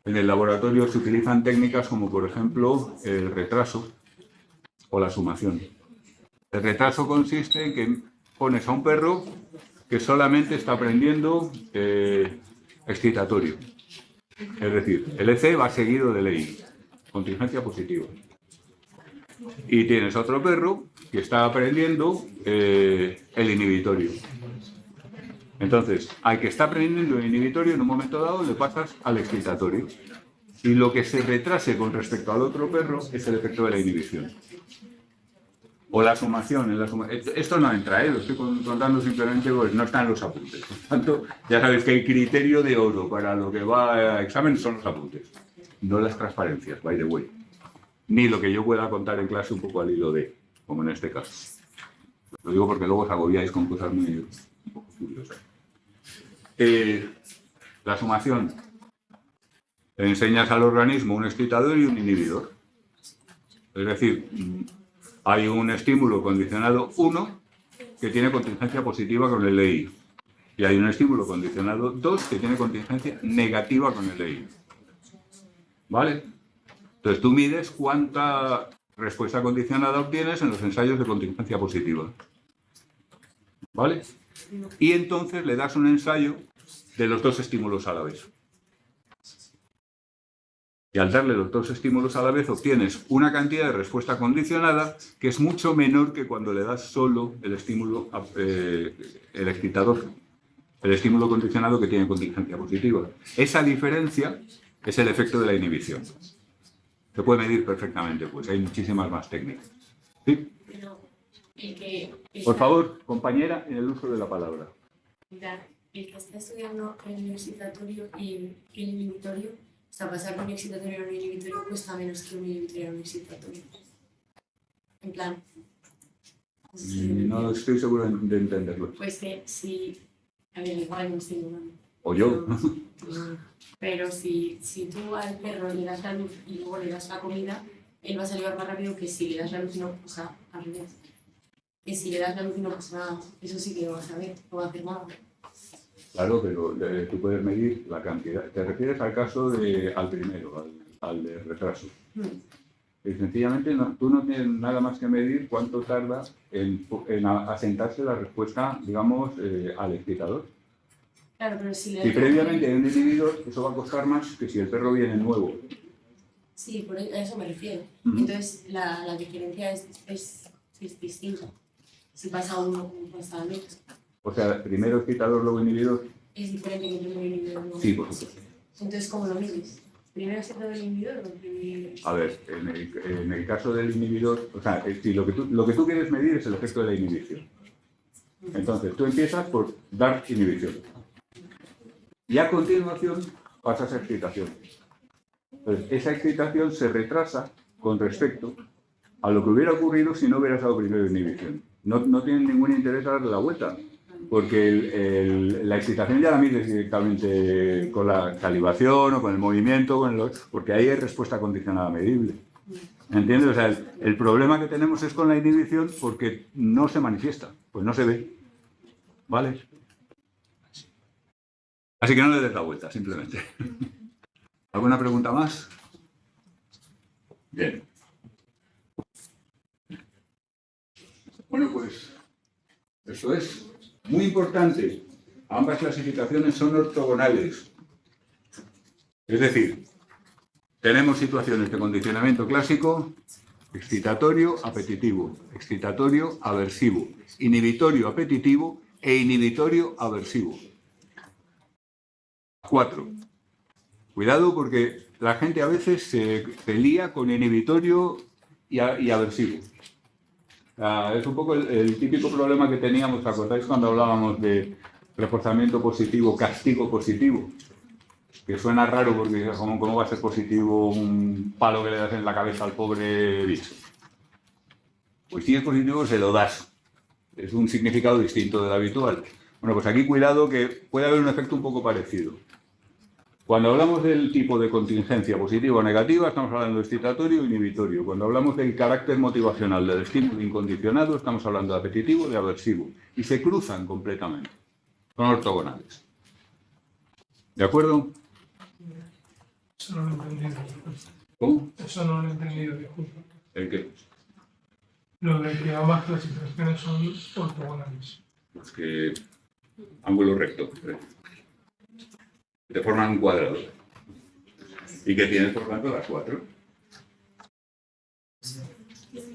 En el laboratorio se utilizan técnicas como, por ejemplo, el retraso o la sumación. El retraso consiste en que pones a un perro que solamente está aprendiendo excitatorio. Es decir, el EC va seguido del EI, contingencia positiva. Y tienes otro perro que está aprendiendo el inhibitorio. Entonces, al que está aprendiendo el inhibitorio, en un momento dado le pasas al excitatorio. Y lo que se retrase con respecto al otro perro es el efecto de la inhibición. O la sumación. Esto no entra, lo estoy contando simplemente porque no están los apuntes. Por tanto, ya sabéis que el criterio de oro para lo que va a examen son los apuntes, no las transparencias, by the way. Ni lo que yo pueda contar en clase un poco al hilo de, como en este caso. Lo digo porque luego os agobiáis con cosas muy un poco curiosas. La sumación. Enseñas al organismo un excitador y un inhibidor. Es decir, hay un estímulo condicionado 1 que tiene contingencia positiva con el EI. Y hay un estímulo condicionado 2 que tiene contingencia negativa con el EI. ¿Vale? Entonces tú mides cuánta respuesta condicionada obtienes en los ensayos de contingencia positiva. ¿Vale? Y entonces le das un ensayo de los dos estímulos a la vez. Y al darle los dos estímulos a la vez obtienes una cantidad de respuesta condicionada que es mucho menor que cuando le das solo el estímulo, el excitador, el estímulo condicionado que tiene contingencia positiva. Esa diferencia es el efecto de la inhibición. Se puede medir perfectamente, pues hay muchísimas más técnicas. ¿Sí? Por favor, compañera, en el uso de la palabra.
El que está estudiando el excitatorio y el inhibitorio, o sea, pasar de un excitatorio a un inhibitorio cuesta menos que un inhibitorio a un excitatorio. En plan.
No estoy seguro de entenderlo.
Pues que si. A ver, igual no estoy dudando.
O yo.
Pero si tú al perro le das la luz y luego le das la comida, él va a salir más rápido que si le das la luz y no, o sea, al revés. Que si le das la luz y no pasa nada, eso sí que lo vas a ver, no va a hacer nada.
Claro, pero tú puedes medir la cantidad. Te refieres al caso al primero, al de retraso. Y sencillamente tú no tienes nada más que medir cuánto tarda en asentarse la respuesta, digamos, al excitador.
Claro, pero si
previamente hay un inhibidor, eso va a costar más que si el perro viene nuevo.
Sí, a eso me refiero. Entonces, la diferencia es distinta. Si pasa uno, como pasa el otro.
O sea, primero excitador, luego inhibidor.
Es diferente que primero inhibidor. ¿No?
Sí, por supuesto.
Entonces, ¿cómo lo mides? ¿Primero excitador del inhibidor o primero?
A ver, en el caso del inhibidor, o sea, si lo que tú quieres medir es el efecto de la inhibición. Entonces, tú empiezas por dar inhibición. Y a continuación pasas a excitación. Entonces, esa excitación se retrasa con respecto a lo que hubiera ocurrido si no hubieras dado primero inhibición. No tienen ningún interés a darle la vuelta, porque la excitación ya la mides directamente con la salivación o con el movimiento, porque ahí hay respuesta condicionada medible. ¿Entiendes? O sea, el problema que tenemos es con la inhibición porque no se manifiesta, pues no se ve. ¿Vale? Así que no le des la vuelta, simplemente. ¿Alguna pregunta más? Bien. Bueno, pues eso es muy importante. Ambas clasificaciones son ortogonales. Es decir, tenemos situaciones de condicionamiento clásico, excitatorio apetitivo, excitatorio aversivo, inhibitorio apetitivo e inhibitorio aversivo. 4. Cuidado porque la gente a veces se lía con inhibitorio y aversivo. Es un poco el típico problema que teníamos, ¿os acordáis cuando hablábamos de reforzamiento positivo, castigo positivo? Que suena raro porque ¿cómo va a ser positivo un palo que le das en la cabeza al pobre bicho? Pues si es positivo se lo das. Es un significado distinto del habitual. Bueno, pues aquí cuidado que puede haber un efecto un poco parecido. Cuando hablamos del tipo de contingencia positiva o negativa, estamos hablando de excitatorio o inhibitorio. Cuando hablamos del carácter motivacional del estímulo incondicionado, estamos hablando de apetitivo o de aversivo. Y se cruzan completamente. Son ortogonales. ¿De acuerdo?
Eso no lo he entendido.
¿Cómo?
Eso no lo he entendido, disculpa.
¿El qué?
Lo de que ambas clasificaciones son ortogonales.
Pues que ángulo recto. Te forman un cuadrado. y que tienes, por tanto, las 4.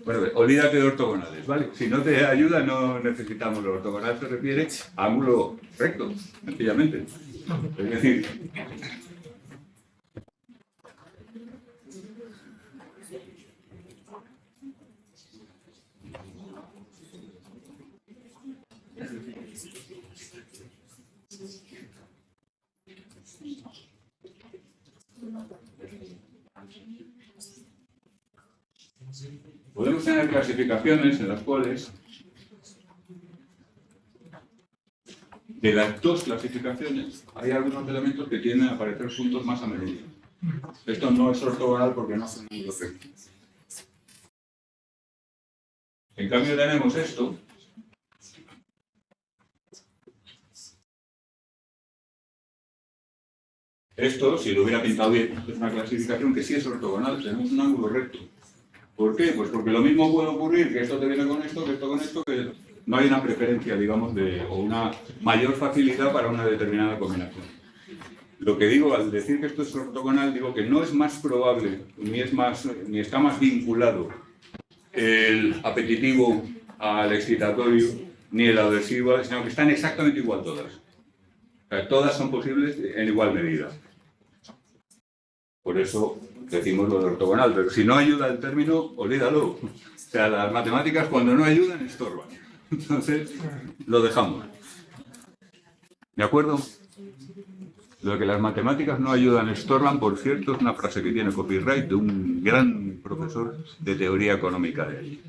Bueno, olvídate de ortogonales, ¿vale? Si no te ayuda, no necesitamos. Lo ortogonal se refiere a ángulo recto, sencillamente. Es decir, podemos tener clasificaciones en las cuales, de las 2 clasificaciones, hay algunos elementos que tienden a aparecer juntos más a menudo. Esto no es ortogonal porque no son ángulos rectos. En cambio tenemos esto. Esto, si lo hubiera pintado bien, es una clasificación que sí es ortogonal, tenemos un ángulo recto. ¿Por qué? Pues porque lo mismo puede ocurrir que esto te viene con esto, que esto con esto, que no hay una preferencia, digamos, o una mayor facilidad para una determinada combinación. Lo que digo, al decir que esto es ortogonal, digo que no es más probable, ni está más vinculado el apetitivo al excitatorio, ni el aversivo, sino que están exactamente igual todas. O sea, todas son posibles en igual medida. Por eso decimos lo de ortogonal, pero si no ayuda el término, olvídalo. O sea, las matemáticas cuando no ayudan estorban. Entonces, lo dejamos. ¿De acuerdo? Lo de que las matemáticas no ayudan estorban, por cierto, es una frase que tiene copyright de un gran profesor de teoría económica de allí,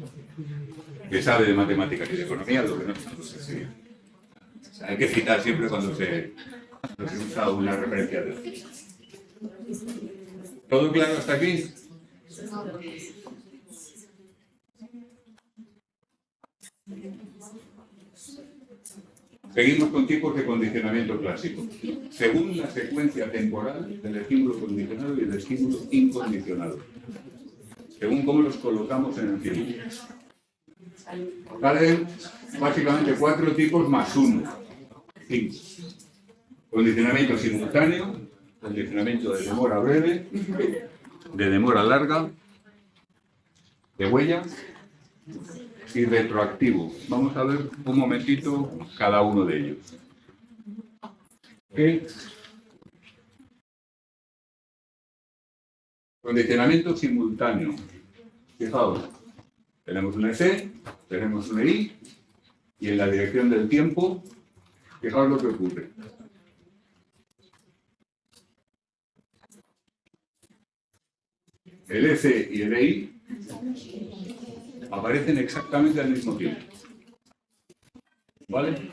que sabe de matemáticas y de economía, lo que no sé. O sea, hay que citar siempre cuando se usa una referencia de eso. ¿Todo claro hasta aquí? Seguimos con tipos de condicionamiento clásico. Según la secuencia temporal del estímulo condicionado y del estímulo incondicionado. Según cómo los colocamos en el tiempo. Salen básicamente 4 tipos más 1. 5. Condicionamiento simultáneo, condicionamiento de demora breve, de demora larga, de huella y retroactivo. Vamos a ver un momentito cada uno de ellos. ¿Okay? Condicionamiento simultáneo. Fijaos, tenemos una C, tenemos una I, y en la dirección del tiempo, fijaos lo que ocurre. El EC y el EI aparecen exactamente al mismo tiempo. ¿Vale?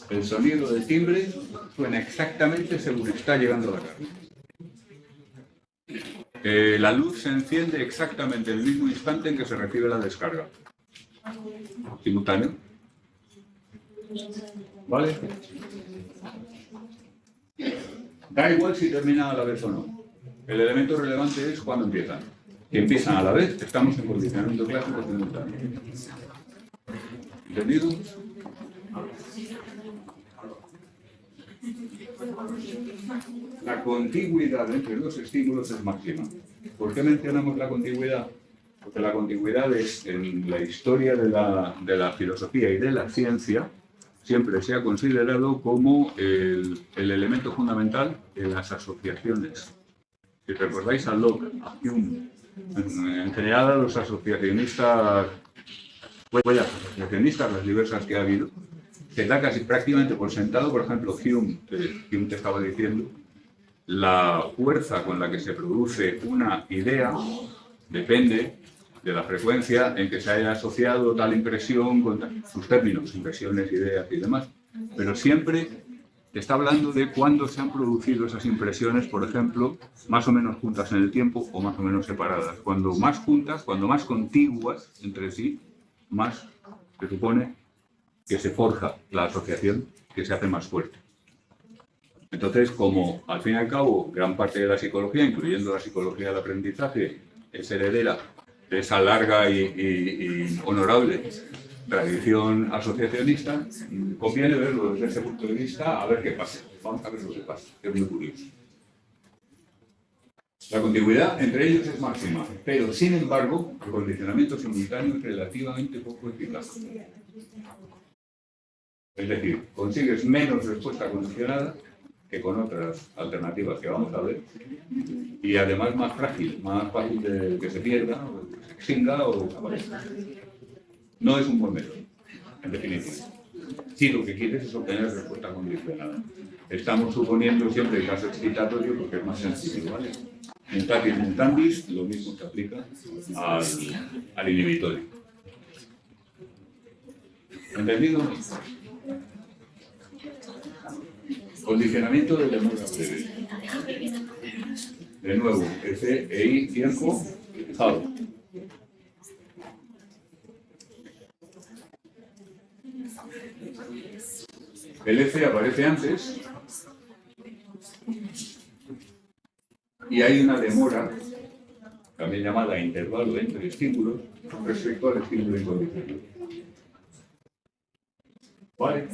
El sonido del timbre suena exactamente según está llegando la carga. La luz se enciende exactamente en el mismo instante en que se recibe la descarga. Simultáneo. ¿Vale? Da igual si terminan a la vez o no. El elemento relevante es cuando empiezan. Si empiezan a la vez, estamos en condicionamiento clásico simultáneo. ¿Entendido? La contigüidad entre los estímulos es máxima. ¿Por qué mencionamos la contigüidad? Porque la contigüidad es, en la historia de la filosofía y de la ciencia, siempre se ha considerado como el elemento fundamental de las asociaciones. Si recordáis a Locke, a Hume, en general a los asociacionistas, las diversas que ha habido, se da casi prácticamente por sentado, por ejemplo, Hume te estaba diciendo, la fuerza con la que se produce una idea depende de la frecuencia en que se haya asociado tal impresión con sus términos, impresiones, ideas y demás, pero siempre te está hablando de cuándo se han producido esas impresiones, por ejemplo, más o menos juntas en el tiempo o más o menos separadas. Cuando más juntas, cuando más contiguas entre sí, más se supone que se forja la asociación, que se hace más fuerte. Entonces, como al fin y al cabo gran parte de la psicología, incluyendo la psicología del aprendizaje, es heredera de esa larga y honorable tradición asociacionista, conviene verlo desde ese punto de vista, a ver qué pasa. Vamos a ver lo que pasa, que es muy curioso. La contigüidad entre ellos es máxima, pero sin embargo, el condicionamiento simultáneo es relativamente poco eficaz. Es decir, consigues menos respuesta condicionada que con otras alternativas que vamos a ver, y además más frágil, más fácil de que se pierda, o que se extinga o desaparezca. No es un buen método, en definitiva. Si lo que quieres es obtener respuesta condicionada. Estamos suponiendo siempre el caso excitatorio porque es más sencillo, ¿vale? Mutatis mutandis, lo mismo se aplica al inhibitorio. ¿Entendido? Condicionamiento de demora breve. De nuevo, F, E, I, tiempo, fijado. El F aparece antes y hay una demora, también llamada intervalo entre estímulos, respecto al estímulo incondicional. ¿Vale?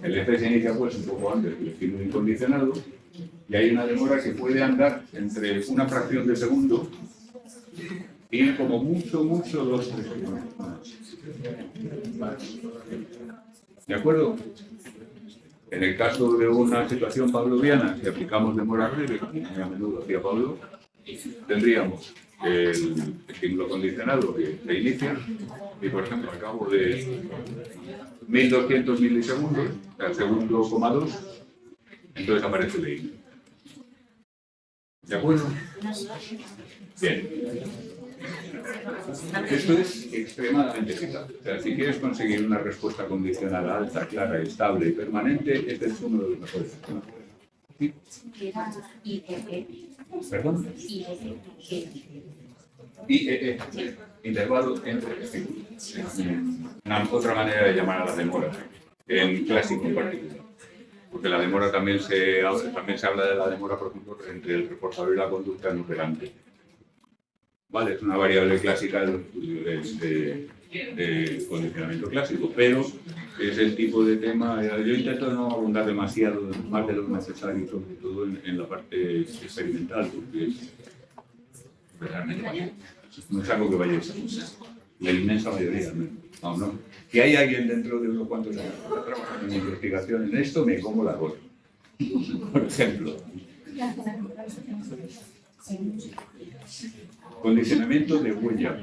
El F se inicia pues un poco antes del estímulo incondicionado y hay una demora que puede andar entre una fracción de segundo y como mucho 2-3 segundos. ¿De acuerdo? En el caso de una situación pavloviana, si aplicamos demora breve, como muy a menudo hacía Pavlov, tendríamos el estímulo condicionado que se inicia y, por ejemplo, al cabo de 1200 milisegundos, al segundo, 2, entonces aparece el I. ¿De acuerdo? Bien. Esto es extremadamente eficaz. O sea, si quieres conseguir una respuesta condicionada alta, clara, estable y permanente, este es uno de los mejores sistemas. ¿Sí? ¿Perdón? IEE, intervalo entre estímulos. Otra manera de llamar a la demora, en clásico en particular. Porque la demora también se habla de la demora, por ejemplo, entre el reforzador y la conducta no operante. Vale, es una variable clásica de condicionamiento clásico, pero es el tipo de tema. Yo intento no abundar demasiado, más de lo necesario, sobre todo en la parte experimental, porque realmente no es algo que vayáis a usar. La inmensa mayoría, no. Si hay alguien dentro de unos cuantos años trabajando en investigación en esto, me como la gorra. Por ejemplo. Condicionamiento de huella.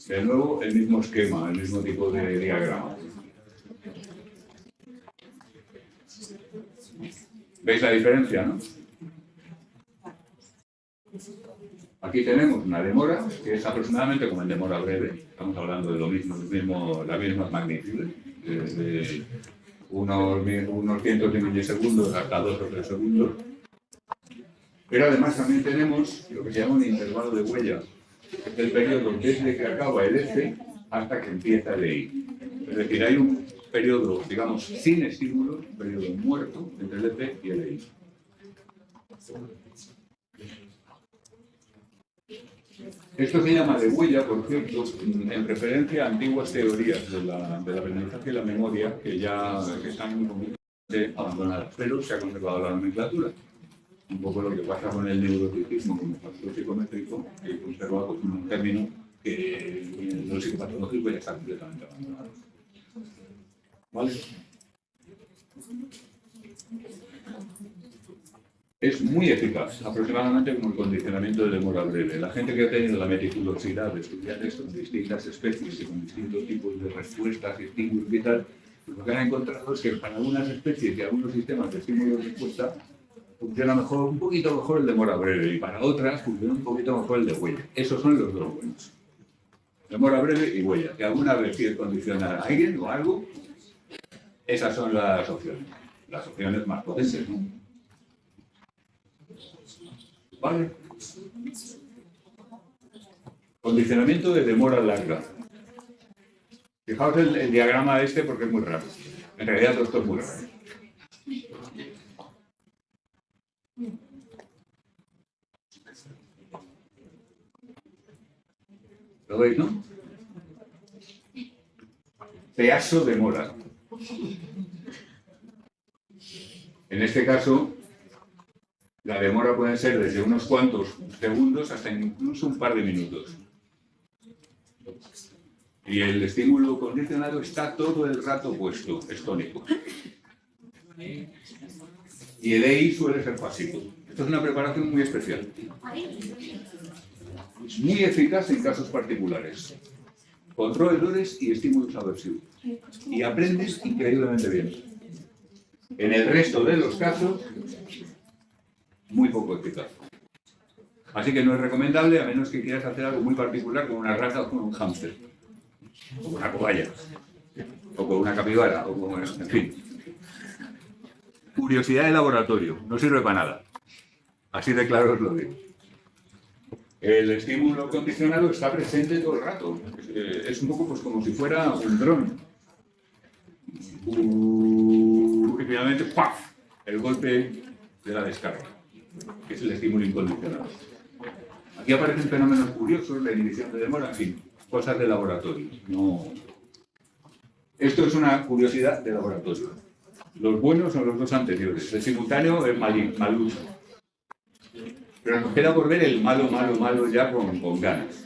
De nuevo, el mismo esquema, el mismo tipo de diagrama. ¿Veis la diferencia, no? Aquí tenemos una demora, que es aproximadamente como en demora breve. Estamos hablando de lo mismo, las mismas magnitudes. Desde unos cientos de milisegundos hasta 2 o 3 segundos. Pero además también tenemos lo que se llama un intervalo de huella, que es el periodo desde que acaba el F hasta que empieza el I. Es decir, hay un periodo, digamos, sin estímulos, un periodo muerto entre el F y el I. Esto se llama de huella, por cierto, en referencia a antiguas teorías del aprendizaje y la memoria que están completamente abandonadas, pero se ha conservado la nomenclatura. Un poco lo que pasa con el neuroticismo como factor psicométrico, que conserva pues, un término que en lo psicopatológico ya está completamente abandonado. ¿Vale? Es muy eficaz, aproximadamente como el condicionamiento de demora breve. La gente que ha tenido la meticulosidad de estudiar esto en distintas especies y con distintos tipos de respuestas y estímulos y tal, lo que han encontrado es que para algunas especies y algunos sistemas de estímulo y respuesta funciona un poquito mejor el de demora breve y para otras funciona un poquito mejor el de huella. Esos son los dos buenos. Demora breve y huella. Que alguna vez quieres condicionar a alguien o algo, esas son las opciones. Las opciones más potentes, ¿no? ¿Vale? Condicionamiento de demora larga. Fijaos el diagrama este porque es muy raro. En realidad todo esto es muy raro. ¿Lo veis, no? Peaso demora. En este caso, La demora puede ser desde unos cuantos segundos hasta incluso un par de minutos. Y el estímulo condicionado está todo el rato puesto, es tónico. Y el EI suele ser pasivo. Esto es una preparación muy especial. Muy eficaz en casos particulares. Controladores y estímulos aversivos. Y aprendes increíblemente bien. En el resto de los casos, muy poco eficaz. Así que no es recomendable a menos que quieras hacer algo muy particular con una rata o con un hámster. O con una cobaya. O con una capibara. O con, en fin. Curiosidad de laboratorio. No sirve para nada. Así de claro os lo digo. El estímulo condicionado está presente todo el rato. Es un poco pues, como si fuera un dron. Y finalmente, ¡paf! El golpe de la descarga, que es el estímulo incondicionado. Aquí aparecen fenómenos curiosos, la inhibición de demora, en fin, cosas de laboratorio. No... Esto es una curiosidad de laboratorio. Los buenos son los dos anteriores. El simultáneo es malucho. Pero nos queda por ver el malo ya con ganas.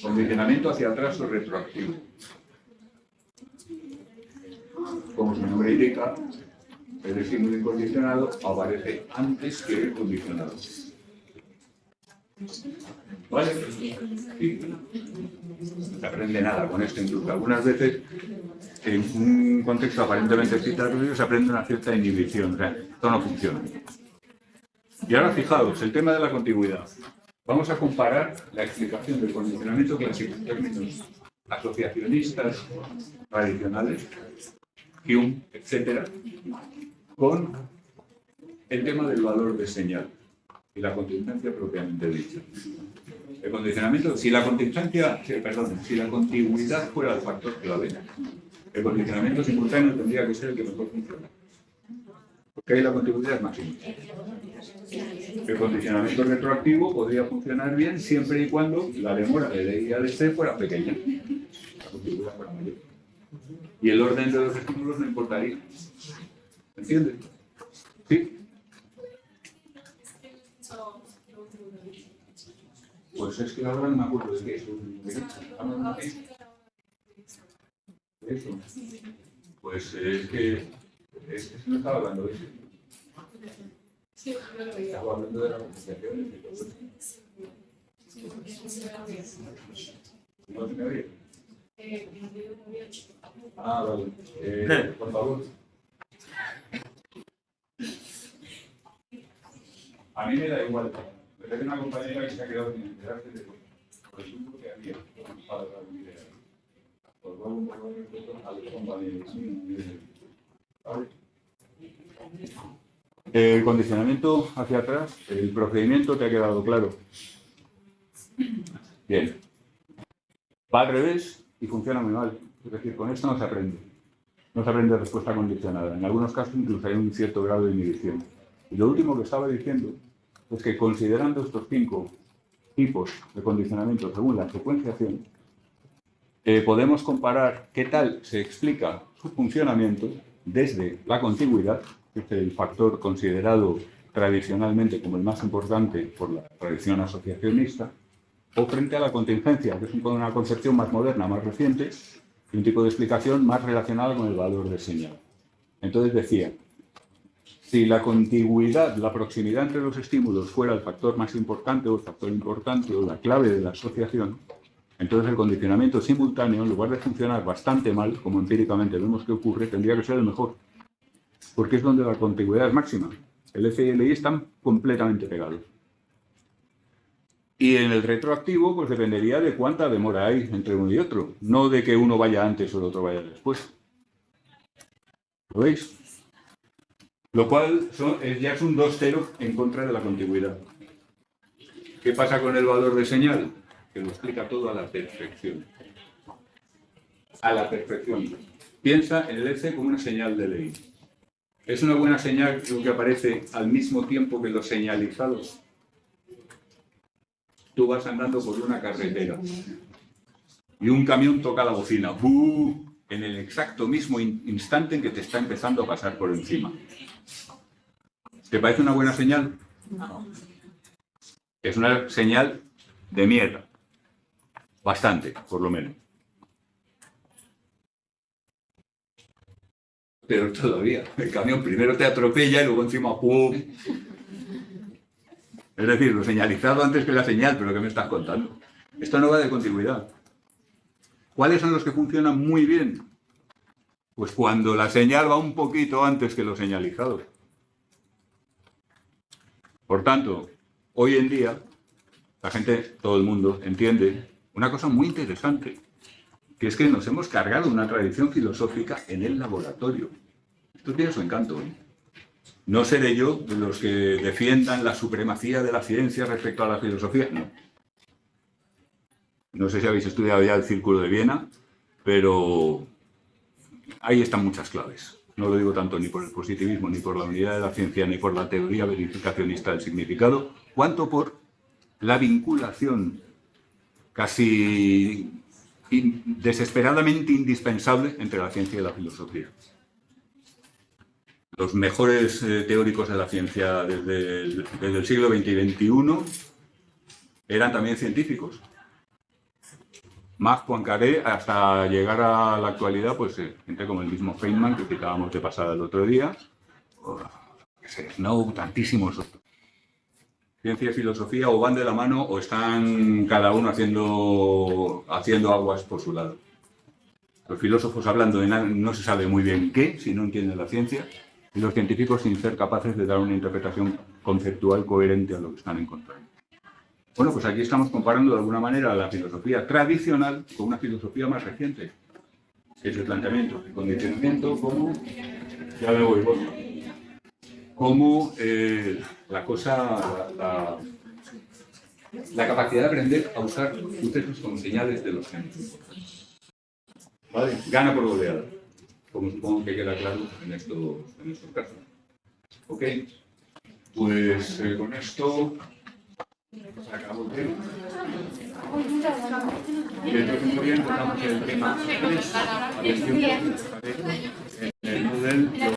Condicionamiento hacia atrás o retroactivo. Como su nombre indica, el estímulo incondicionado aparece antes que el condicionado. ¿Vale? Sí. No se aprende nada con esto, incluso algunas veces en un contexto aparentemente excitatorio se aprende una cierta inhibición. O sea, esto no funciona. Y ahora fijaos, el tema de la contigüidad. Vamos a comparar la explicación del condicionamiento clásico en términos asociacionistas tradicionales, Hume, etc., con el tema del valor de señal y la contingencia propiamente dicha. El condicionamiento, si la contigüidad fuera el factor clave, el condicionamiento simultáneo tendría que ser el que mejor funciona. Porque ahí la contigüidad es máxima. El condicionamiento retroactivo podría funcionar bien siempre y cuando la demora de D y ADC fuera pequeña. La contigüidad fuera mayor. Y el orden de los estímulos no importaría. ¿Entiendes? ¿Sí? Pues es que ahora no me acuerdo de qué es. Eso. Pues es que no estaba hablando de eso. Estaba hablando de la concentración. ¿No te me oye? Ah, vale. Por favor. A mí me da igual. Me parece una compañera que se ha quedado sin enterarse de por el grupo que había para la idea. Por favor, a los compañeros. ¿Vale? El condicionamiento hacia atrás, el procedimiento te ha quedado claro. Bien. Va al revés y funciona muy mal. Es decir, con esto no se aprende. No se aprende respuesta condicionada. En algunos casos incluso hay un cierto grado de inhibición. Y lo último que estaba diciendo es que considerando estos 5 tipos de condicionamiento según la secuenciación, podemos comparar qué tal se explica su funcionamiento desde la contigüidad, que es el factor considerado tradicionalmente como el más importante por la tradición asociacionista, o frente a la contingencia, que es una concepción más moderna, más reciente, y un tipo de explicación más relacionada con el valor de señal. Entonces decía, si la contigüidad, la proximidad entre los estímulos fuera el factor más importante o el factor importante o la clave de la asociación, entonces el condicionamiento simultáneo, en lugar de funcionar bastante mal, como empíricamente vemos que ocurre, tendría que ser el mejor, porque es donde la contigüidad es máxima. El F y el I están completamente pegados. Y en el retroactivo, pues dependería de cuánta demora hay entre uno y otro, no de que uno vaya antes o el otro vaya después. ¿Lo veis? Lo cual ya es un 2-0 en contra de la contigüidad. ¿Qué pasa con el valor de señal? Que lo explica todo a la perfección. A la perfección. Piensa en el F como una señal de ley. ¿Es una buena señal lo que aparece al mismo tiempo que los señalizados? Tú vas andando por una carretera y un camión toca la bocina. ¡Bú! En el exacto mismo instante en que te está empezando a pasar por encima. ¿Te parece una buena señal? Es una señal de mierda. Bastante, por lo menos. Pero todavía, el camión primero te atropella y luego encima ¡pum! Es decir, lo señalizado antes que la señal, pero ¿qué me estás contando? Esto no va de continuidad. ¿Cuáles son los que funcionan muy bien? Pues cuando la señal va un poquito antes que lo señalizado. Por tanto, hoy en día, la gente, todo el mundo, entiende una cosa muy interesante, que es que nos hemos cargado una tradición filosófica en el laboratorio. Esto tiene su encanto, ¿eh? No seré yo de los que defiendan la supremacía de la ciencia respecto a la filosofía, no. No sé si habéis estudiado ya el Círculo de Viena, pero ahí están muchas claves. No lo digo tanto ni por el positivismo, ni por la unidad de la ciencia, ni por la teoría verificacionista del significado, cuanto por la vinculación casi desesperadamente indispensable entre la ciencia y la filosofía. Los mejores teóricos de la ciencia desde el siglo XX y XXI eran también científicos. Mach, Poincaré, hasta llegar a la actualidad, pues gente como el mismo Feynman, que citábamos de pasada el otro día, no tantísimos otros. Ciencia y filosofía o van de la mano o están cada uno haciendo aguas por su lado. Los filósofos hablando de nada, no se sabe muy bien qué, si no entienden la ciencia, y los científicos sin ser capaces de dar una interpretación conceptual coherente a lo que están encontrando. Bueno, pues aquí estamos comparando de alguna manera la filosofía tradicional con una filosofía más reciente, que es el planteamiento de condicionamiento como, ya me voy, como la capacidad de aprender a usar sucesos como señales de los sentidos. ¿Vale? Gana por goleada, como supongo que queda claro en estos casos. Ok, pues con esto se acabó el tema. Y el próximo día empezamos el tema 3, en el Moodle.